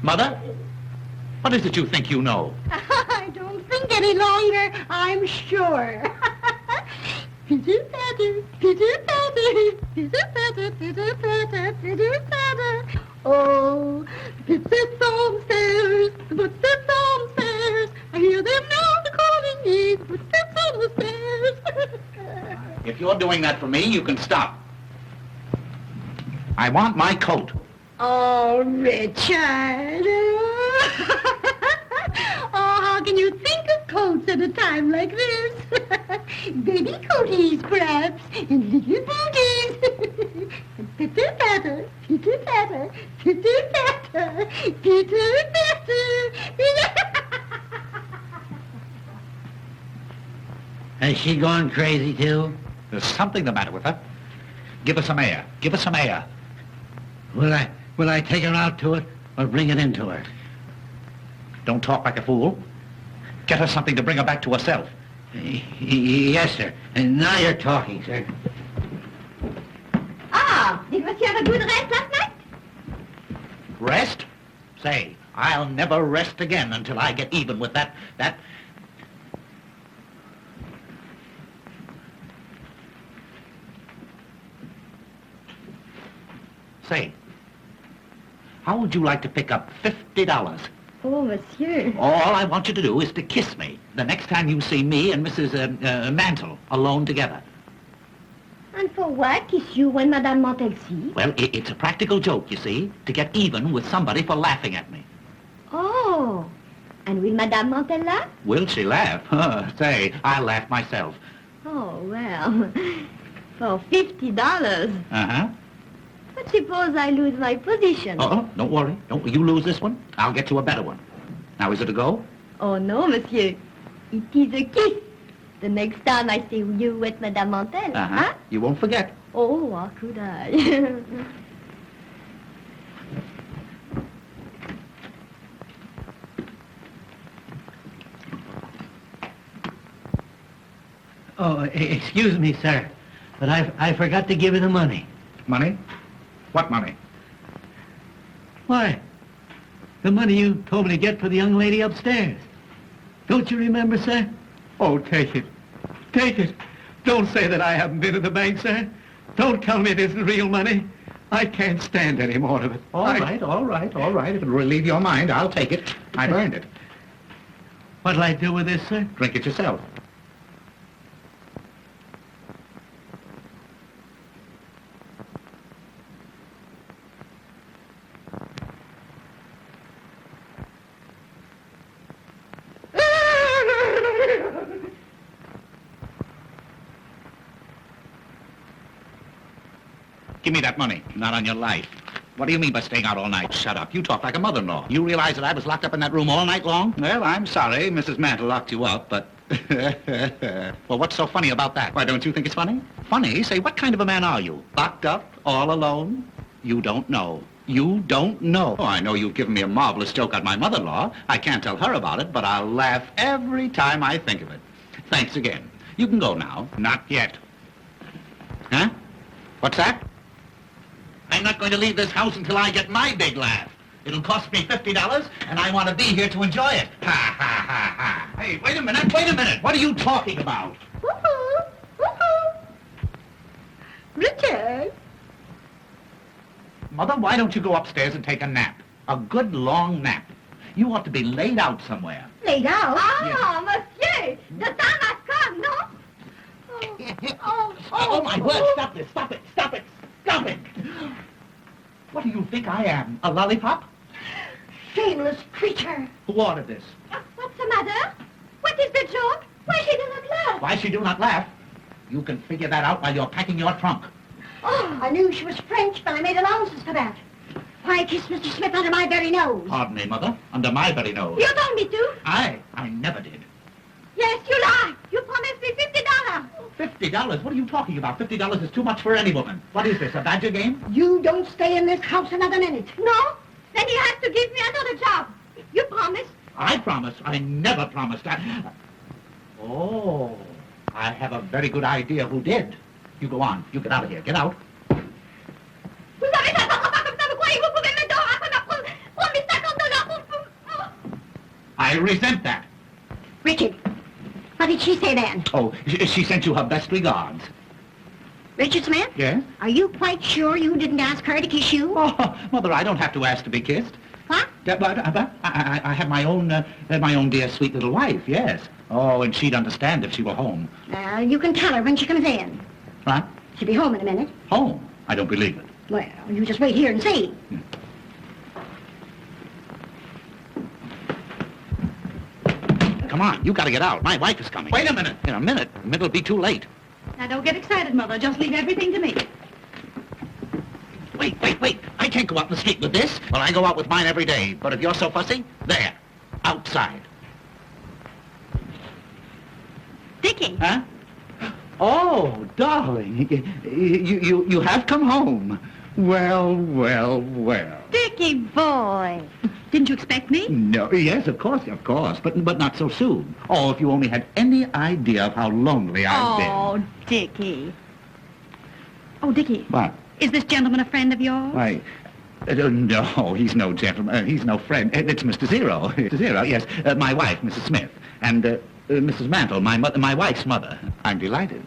Mother? What is it you think you know? I don't think any longer, I'm sure. Pitter-patter, pitter-patter, pitter-patter, pitter-patter, pitter-patter. Oh, footsteps on stairs, footsteps on stairs. I hear them now calling me, footsteps on the stairs. If you're doing that for me, you can stop. I want my coat. Oh, Richard. Oh, how can you think of coats at a time like this? Baby coaties, perhaps, and little booties. Pitter-patter, pitter-patter, pitter-patter, pitter-patter. Has she gone crazy, too? There's something the matter with her. Give her some air. Give her some air. Will I take her out to it or bring it into her? Don't talk like a fool. Get her something to bring her back to herself. Yes, sir. And now you're talking, sir. Ah, did Monsieur have a good rest last night? Rest? Say, I'll never rest again until I get even with that... Say, how would you like to pick up $50? Oh, monsieur. All I want you to do is to kiss me the next time you see me and Mrs. Mantle alone together. And for what? Kiss you when Madame Mantel sees? Well, it's a practical joke, you see, to get even with somebody for laughing at me. Oh. And will Madame Mantel laugh? Will she laugh? Say, I'll laugh myself. Oh, well. For $50. Uh-huh. But suppose I lose my position. Oh, don't worry. Don't you lose this one. I'll get you a better one. Now, is it a go? Oh, no, monsieur. It is a kiss. The next time I see you with Madame Mantel. Uh-huh. Huh? You won't forget. Oh, how could I? Oh, excuse me, sir, but I forgot to give you the money. Money? What money? Why? The money you told me to get for the young lady upstairs. Don't you remember, sir? Oh, take it. Take it. Don't say that I haven't been to the bank, sir. Don't tell me it isn't real money. I can't stand any more of it. All right. If it'll relieve your mind, I'll take it. I've earned it. What'll I do with this, sir? Drink it yourself. Give me that money. Not on your life. What do you mean by staying out all night? Shut up. You talk like a mother-in-law. You realize that I was locked up in that room all night long? Well, I'm sorry Mrs. Mantle locked you up, but... Well, what's so funny about that? Why, don't you think it's funny? Funny? Say, what kind of a man are you? Locked up? All alone? You don't know. You don't know. Oh, I know you've given me a marvelous joke on my mother-in-law. I can't tell her about it, but I'll laugh every time I think of it. Thanks again. You can go now. Not yet. Huh? What's that? I'm not going to leave this house until I get my big laugh. It'll cost me $50, and I want to be here to enjoy it. Ha, ha, ha, ha. Hey, wait a minute. What are you talking about? Woohoo! Woohoo! Richard! Mother, why don't you go upstairs and take a nap? A good long nap. You ought to be laid out somewhere. Laid out? Ah, monsieur! The time has come, no? Oh, my word, stop it. What do you think I am, a lollipop? Shameless creature! Who ordered this? What's the matter? What is the joke? Why she do not laugh? Why she do not laugh? You can figure that out while you're packing your trunk. Oh, I knew she was French, but I made allowances for that. Why kiss Mr. Smith under my very nose? Pardon me, Mother. Under my very nose. You told me to. I never did. Yes, you lie. You promised me $50. $50? What are you talking about? $50 is too much for any woman. What is this, a badger game? You don't stay in this house another minute. No? Then you have to give me another job. You promised. I promised. I never promised. Oh, I have a very good idea who did. You go on. You get out of here. Get out. Vous avez pas de quoi vous pouvez me donner I resent that. Richard, what did she say then? Oh, she sent you her best regards. Richard Smith? Yes? Are you quite sure you didn't ask her to kiss you? Oh, Mother, I don't have to ask to be kissed. What? But I have my own dear sweet little wife, yes. Oh, and she'd understand if she were home. You can tell her when she comes in. What? She'll be home in a minute. Home? I don't believe it. Well, you just wait here and see. Come on, you gotta get out. My wife is coming. Wait a minute. In a minute. It'll be too late. Now, don't get excited, Mother. Just leave everything to me. Wait. I can't go out in the street with this. Well, I go out with mine every day. But if you're so fussy, there. Outside. Dickie. Huh? Oh, darling. You have come home. Well. Dickie boy. Didn't you expect me? No, yes, of course, but not so soon. Oh, if you only had any idea of how lonely I've been. Oh, Dickie. Oh, Dickie. What? Is this gentleman a friend of yours? Why, no, he's no gentleman. He's no friend. It's Mr. Zero. Mr. Zero, yes. My wife, Mrs. Smith. And Mrs. Mantle, my wife's mother. I'm delighted.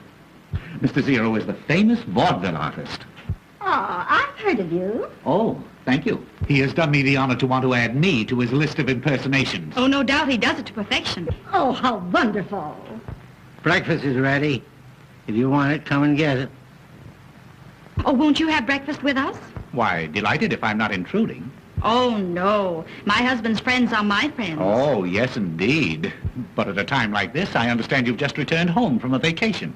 Mr. Zero is the famous vaudeville artist. Oh, I've heard of you. Oh, thank you. He has done me the honor to want to add me to his list of impersonations. Oh, no doubt he does it to perfection. Oh, how wonderful. Breakfast is ready. If you want it, come and get it. Oh, won't you have breakfast with us? Why, delighted if I'm not intruding. Oh, no. My husband's friends are my friends. Oh, yes, indeed. But at a time like this, I understand you've just returned home from a vacation.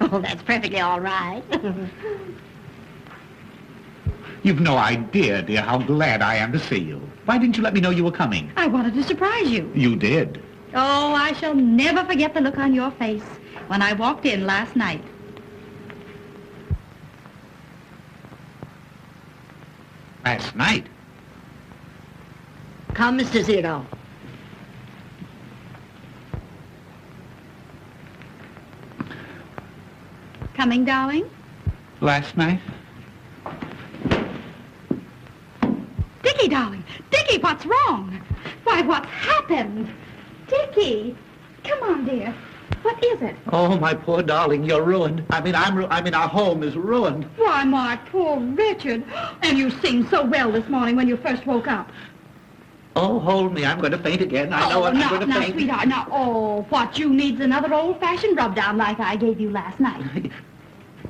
Oh, that's perfectly all right. You've no idea, dear, how glad I am to see you. Why didn't you let me know you were coming? I wanted to surprise you. You did. Oh, I shall never forget the look on your face when I walked in last night. Last night? Come, Mr. Zero. Coming, darling? Last night? Dickie, darling. Dickie, what's wrong? Why, what's happened? Dickie, come on, dear. What is it? Oh, my poor darling, you're ruined. I mean, our home is ruined. Why, my poor Richard. And you seemed so well this morning when you first woke up. Oh, hold me. I'm going to faint again. I know it. I'm going to now, faint. Sweetheart, now, oh, what you need's another old-fashioned rub-down like I gave you last night.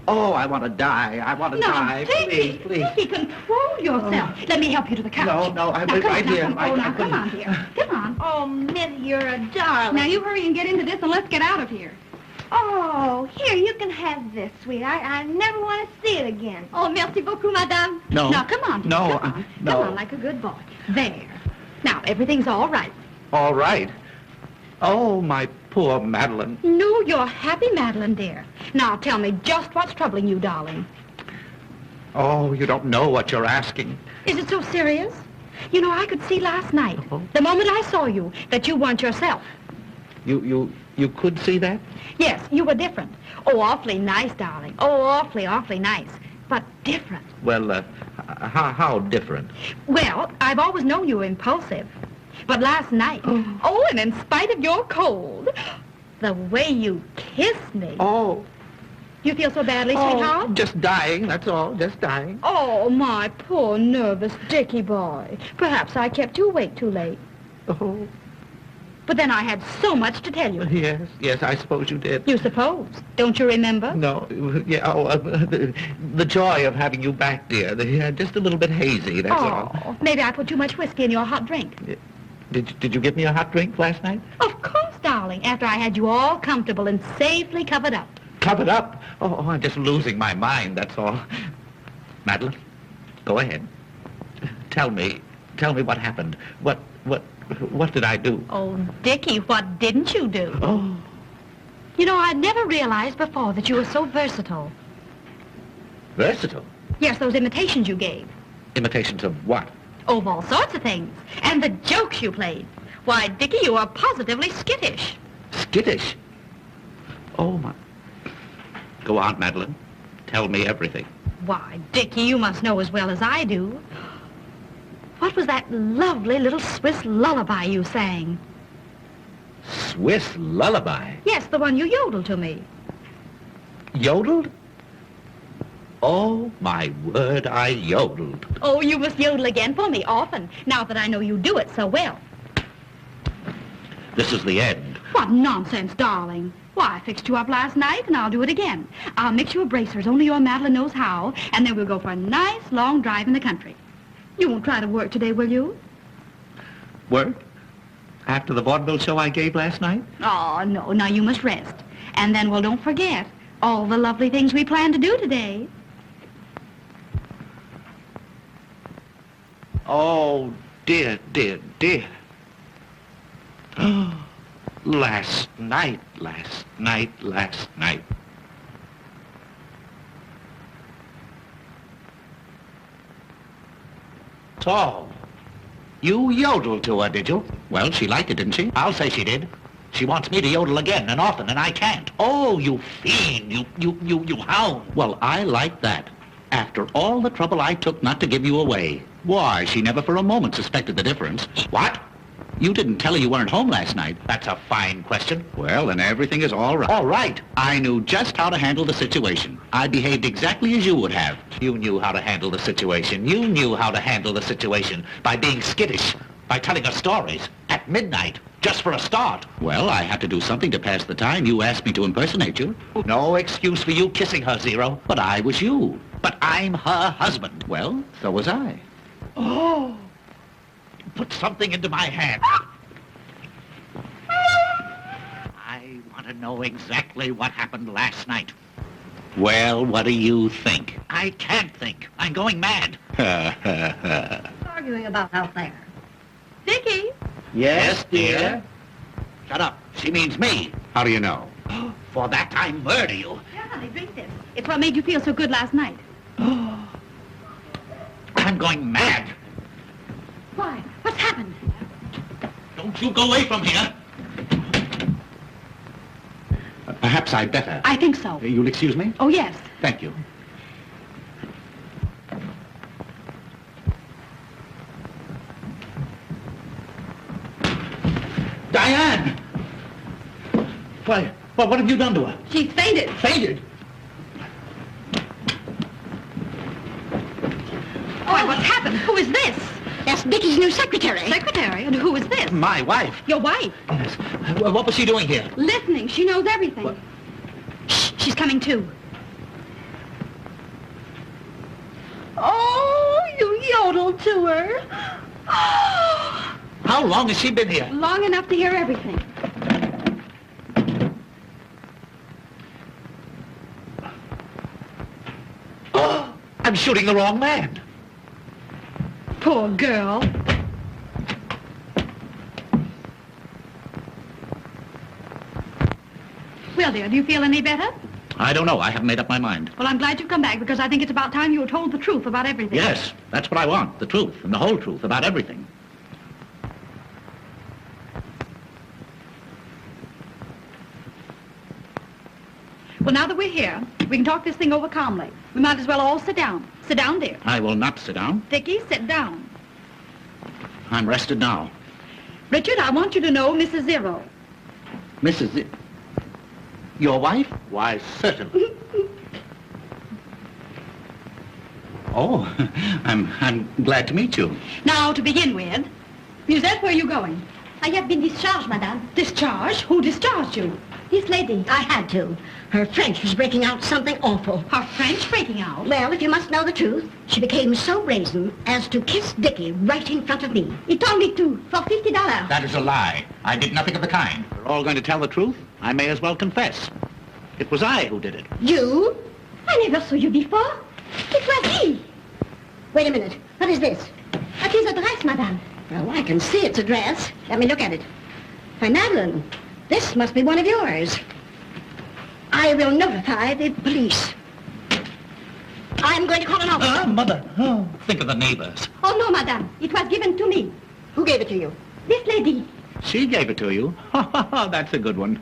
Oh, I want to die. I want to die. Dickie, Please. Dickie, control yourself. Let me help you to the couch. No, I'm now, right here. Now, come on, dear. Come on. Oh, Mitty, you're a darling. Now, you hurry and get into this, and let's get out of here. Oh, here, you can have this, sweet. I never want to see it again. Oh, merci beaucoup, madame. No. Now, come on, dear. No, Come on. no. Come on, like a good boy. There. Now, everything's all right. All right. Oh, my poor Madeline. No, you're happy, Madeline, dear. Now, tell me just what's troubling you, darling. Oh, you don't know what you're asking. Is it so serious? You know, I could see last night, Oh. the moment I saw you, that you weren't yourself. You could see that? Yes, you were different. Oh, awfully nice, darling. Oh, awfully, awfully nice. But different. Well, how different? Well, I've always known you were impulsive. But last night, oh, and in spite of your cold, the way you kissed me. Oh. You feel so badly, sweetheart? Just dying, that's all, just dying. Oh, my poor nervous Dickie boy. Perhaps I kept you awake too late. Oh, But then I had so much to tell you. yes, I suppose you did. You suppose. Don't you remember? No, the joy of having you back, dear. Just a little bit hazy, that's all. Oh, maybe I put too much whiskey in your hot drink. Did you give me a hot drink last night? Of course, darling, after I had you all comfortable and safely covered up. Covered up? Oh, I'm just losing my mind, that's all. Madeline, go ahead. Tell me what happened. What did I do? Oh, Dickie, what didn't you do? Oh, You know, I never realized before that you were so versatile. versatile. Yes, those imitations you gave. Imitations of what? Oh, of all sorts of things. And the jokes you played. Why, Dickie, you are positively skittish. Skittish. Oh, my. Go on, Madeline. Tell me everything. Why, Dickie, you must know as well as I do. What was that lovely little Swiss lullaby you sang? Swiss lullaby. Yes, the one you yodeled to me. Yodeled? Oh, my word, I yodeled. Oh, you must yodel again for me often, now that I know you do it so well. This is the end. What nonsense, darling. Why, I fixed you up last night, and I'll do it again. I'll mix you a bracers, only your Madeline knows how, and then we'll go for a nice long drive in the country. You won't try to work today, will you? Work? After the vaudeville show I gave last night? Oh, no. Now you must rest. And then, well, don't forget all the lovely things we plan to do today. Oh, dear, dear, dear. Last night. Tall. You yodeled to her, did you? Well, she liked it, didn't she? I'll say she did. She wants me to yodel again and often, and I can't. Oh, you fiend, you hound. Well, I like that. After all the trouble I took not to give you away. Why, she never for a moment suspected the difference. What? You didn't tell her you weren't home last night. That's a fine question. Well, then everything is all right. All right. I knew just how to handle the situation. I behaved exactly as you would have. You knew how to handle the situation. You knew how to handle the situation by being skittish, by telling her stories at midnight, just for a start. Well, I had to do something to pass the time. You asked me to impersonate you. No excuse for you kissing her, Zero. But I was you. But I'm her husband. Well, so was I. Oh! Put something into my hand. I want to know exactly what happened last night. Well, what do you think? I can't think. I'm going mad. Arguing about out there. Dickie! Yes, dear? Shut up. She means me. How do you know? For that I murder you. Here, honey, drink this. It's what made you feel so good last night. I'm going mad. Why? What's happened? Don't you go away from here. Perhaps I'd better. I think so. You'll excuse me? Oh, yes. Thank you. Diane! Why, what have you done to her? She's fainted. Fainted? Why, what's happened? Who is this? That's Dickie's new secretary. Secretary? And who is this? My wife. Your wife. Yes. What was she doing here? Listening. She knows everything. What? Shh, she's coming too. Oh, you yodeled to her. Oh, How long has she been here? long enough to hear everything. Oh, I'm shooting the wrong man. Poor girl. Well, dear, do you feel any better? I don't know. I haven't made up my mind. Well, I'm glad you've come back because I think it's about time you were told the truth about everything. Yes, that's what I want. The truth, and the whole truth about everything. Well, now that we're here, we can talk this thing over calmly. We might as well all sit down. Sit down, dear. I will not sit down. Dickie, sit down. I'm rested now. Richard, I want you to know Mrs. Zero. Mrs. Your wife? Why, certainly. Oh, I'm glad to meet you. Now, to begin with, Musette, where are you going? I have been discharged, madame. Discharged? Who discharged you? This lady, I had to. Her French was breaking out something awful. Her French breaking out? Well, if you must know the truth, she became so brazen as to kiss Dickie right in front of me. He told me to, for $50. That is a lie. I did nothing of the kind. We're all going to tell the truth. I may as well confess. It was I who did it. You? I never saw you before. It was he. Wait a minute. What is this? That is a dress, madame. Well, I can see it's a dress. Let me look at it. Why, Madeline, this must be one of yours. I will notify the police. I'm going to call an officer. Mother. Oh, think of the neighbors. Oh, no, madame. It was given to me. Who gave it to you? This lady. She gave it to you. That's a good one.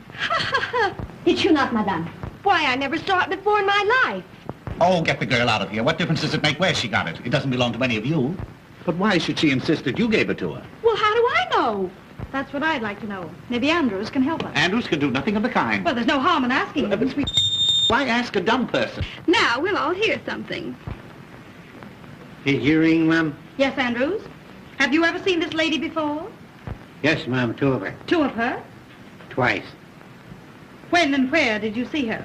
Did you not, madame? Why, I never saw it before in my life. Oh, get the girl out of here. What difference does it make where she got it? It doesn't belong to any of you. But why should she insist that you gave it to her? Well, how do I know? That's what I'd like to know. Maybe Andrews can help us. Andrews can do nothing of the kind. Well, there's no harm in asking him. Why ask a dumb person? Now, we'll all hear something. His hearing, ma'am? Yes, Andrews? Have you ever seen this lady before? Yes, ma'am, two of her. Two of her? Twice. When and where did you see her?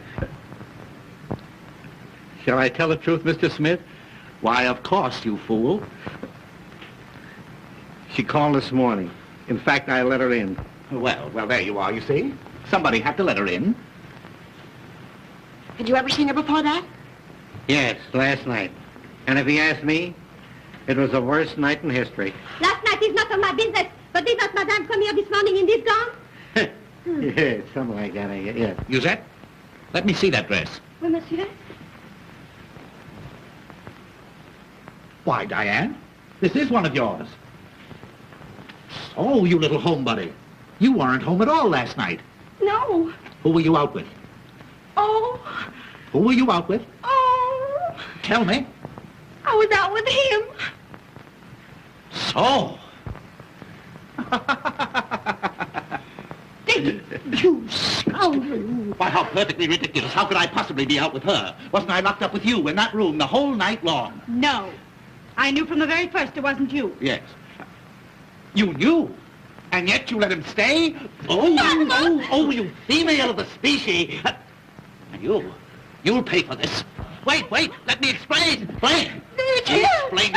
Shall I tell the truth, Mr. Smith? Why, of course, you fool. She called this morning. In fact, I let her in. Well, there you are, you see. Somebody had to let her in. Had you ever seen her before that? Yes, last night. And if he asked me, it was the worst night in history. Last night is not of my business, but did not Madame come here this morning in this gown? Yeah, something like that, I guess, yeah. Musette, let me see that dress. Oui, monsieur. Why, Diane, this is one of yours. Oh, you little homebody. You weren't home at all last night. No. Who were you out with? Oh. Who were you out with? Oh. Tell me. I was out with him. So. You scoundrel. Why, how perfectly ridiculous. How could I possibly be out with her? Wasn't I locked up with you in that room the whole night long? No. I knew from the very first it wasn't you. Yes. You knew? And yet you let him stay? Oh, you female of the species. You'll pay for this. Wait, let me explain. Explain. Explain.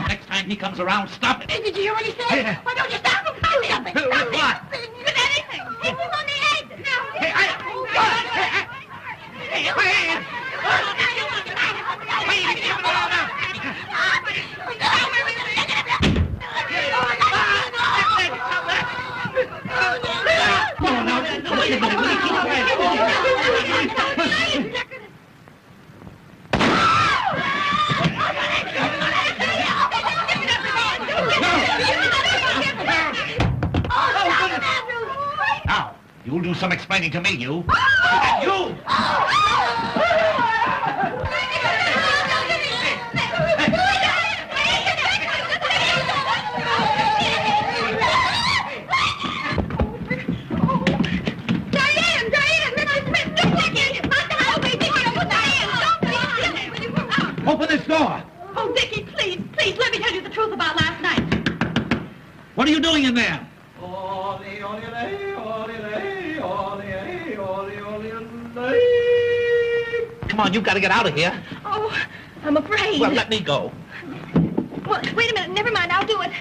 Next time he comes around, stop it. Did you hear what he said? Why don't you stop him? Stop it. What? With anything. Hit him on the head. Now, you'll do some explaining to me, you. And you! Open this door. Oh, Dickie, please, let me tell you the truth about last night. What are you doing in there? Come on, you've got to get out of here. Oh, I'm afraid. Well, let me go. Well, wait a minute. Never mind. I'll do it.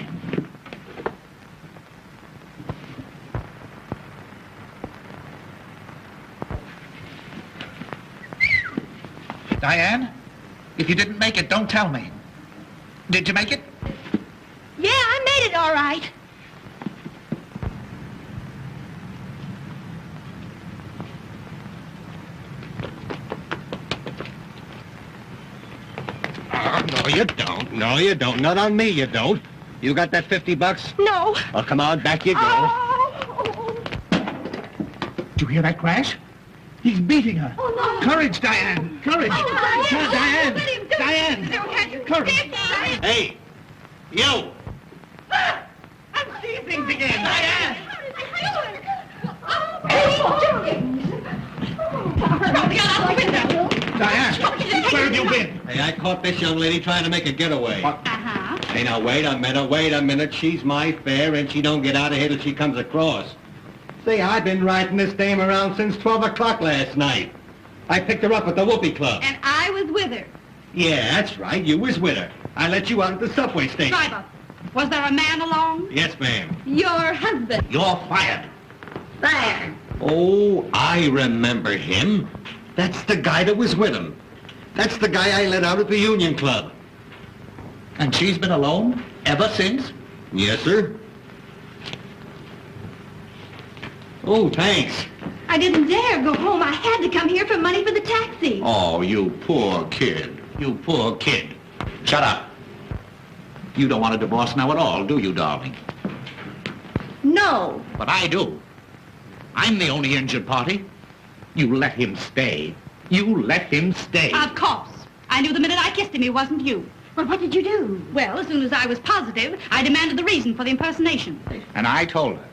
Diane, if you didn't make it, don't tell me. Did you make it? Yeah, I made it all right. No, you don't. No, you don't. Not on me, you don't. You got that $50? No. Oh, come on, back you go. Oh. Did you hear that crash? He's beating her. Oh, no. Courage, Diane. Courage. Oh, Come on, Diane. let him do it. Diane. Courage. Hey, you! I'm seeing things again. Diane. Diane, where have you been? Hey, I caught this young lady trying to make a getaway. Uh-huh. Hey, now, wait a minute. She's my fare, and she don't get out of here till she comes across. Say, I've been riding this dame around since 12 o'clock last night. I picked her up at the Whoopee Club. And I was with her. Yeah, that's right. You was with her. I let you out at the subway station. Driver, was there a man along? Yes, ma'am. Your husband. You're fired. There. Oh, I remember him. That's the guy that was with him. That's the guy I let out at the Union Club. And she's been alone ever since? Yes, sir. Oh, thanks. I didn't dare go home. I had to come here for money for the taxi. Oh, you poor kid. You poor kid. Shut up. You don't want a divorce now at all, do you, darling? No. But I do. I'm the only injured party. You let him stay. You let him stay. Of course. I knew the minute I kissed him he wasn't you. Well, what did you do? Well, as soon as I was positive, I demanded the reason for the impersonation. And I told her.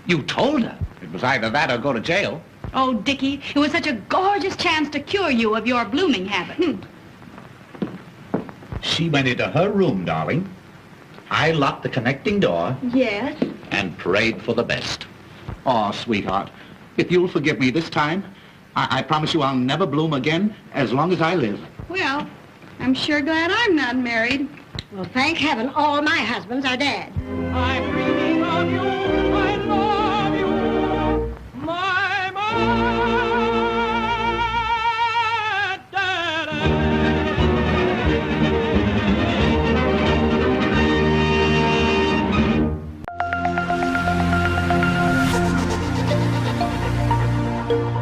You told her? It was either that or go to jail. Oh, Dickie, it was such a gorgeous chance to cure you of your blooming habit. She went into her room, darling. I locked the connecting door Yes. and prayed for the best. Oh, sweetheart, if you'll forgive me this time, I promise you I'll never bloom again as long as I live. Well, I'm sure glad I'm not married. Well, thank heaven all my husbands are dead. I'm dreaming of you, I love you, my daddy. Bye.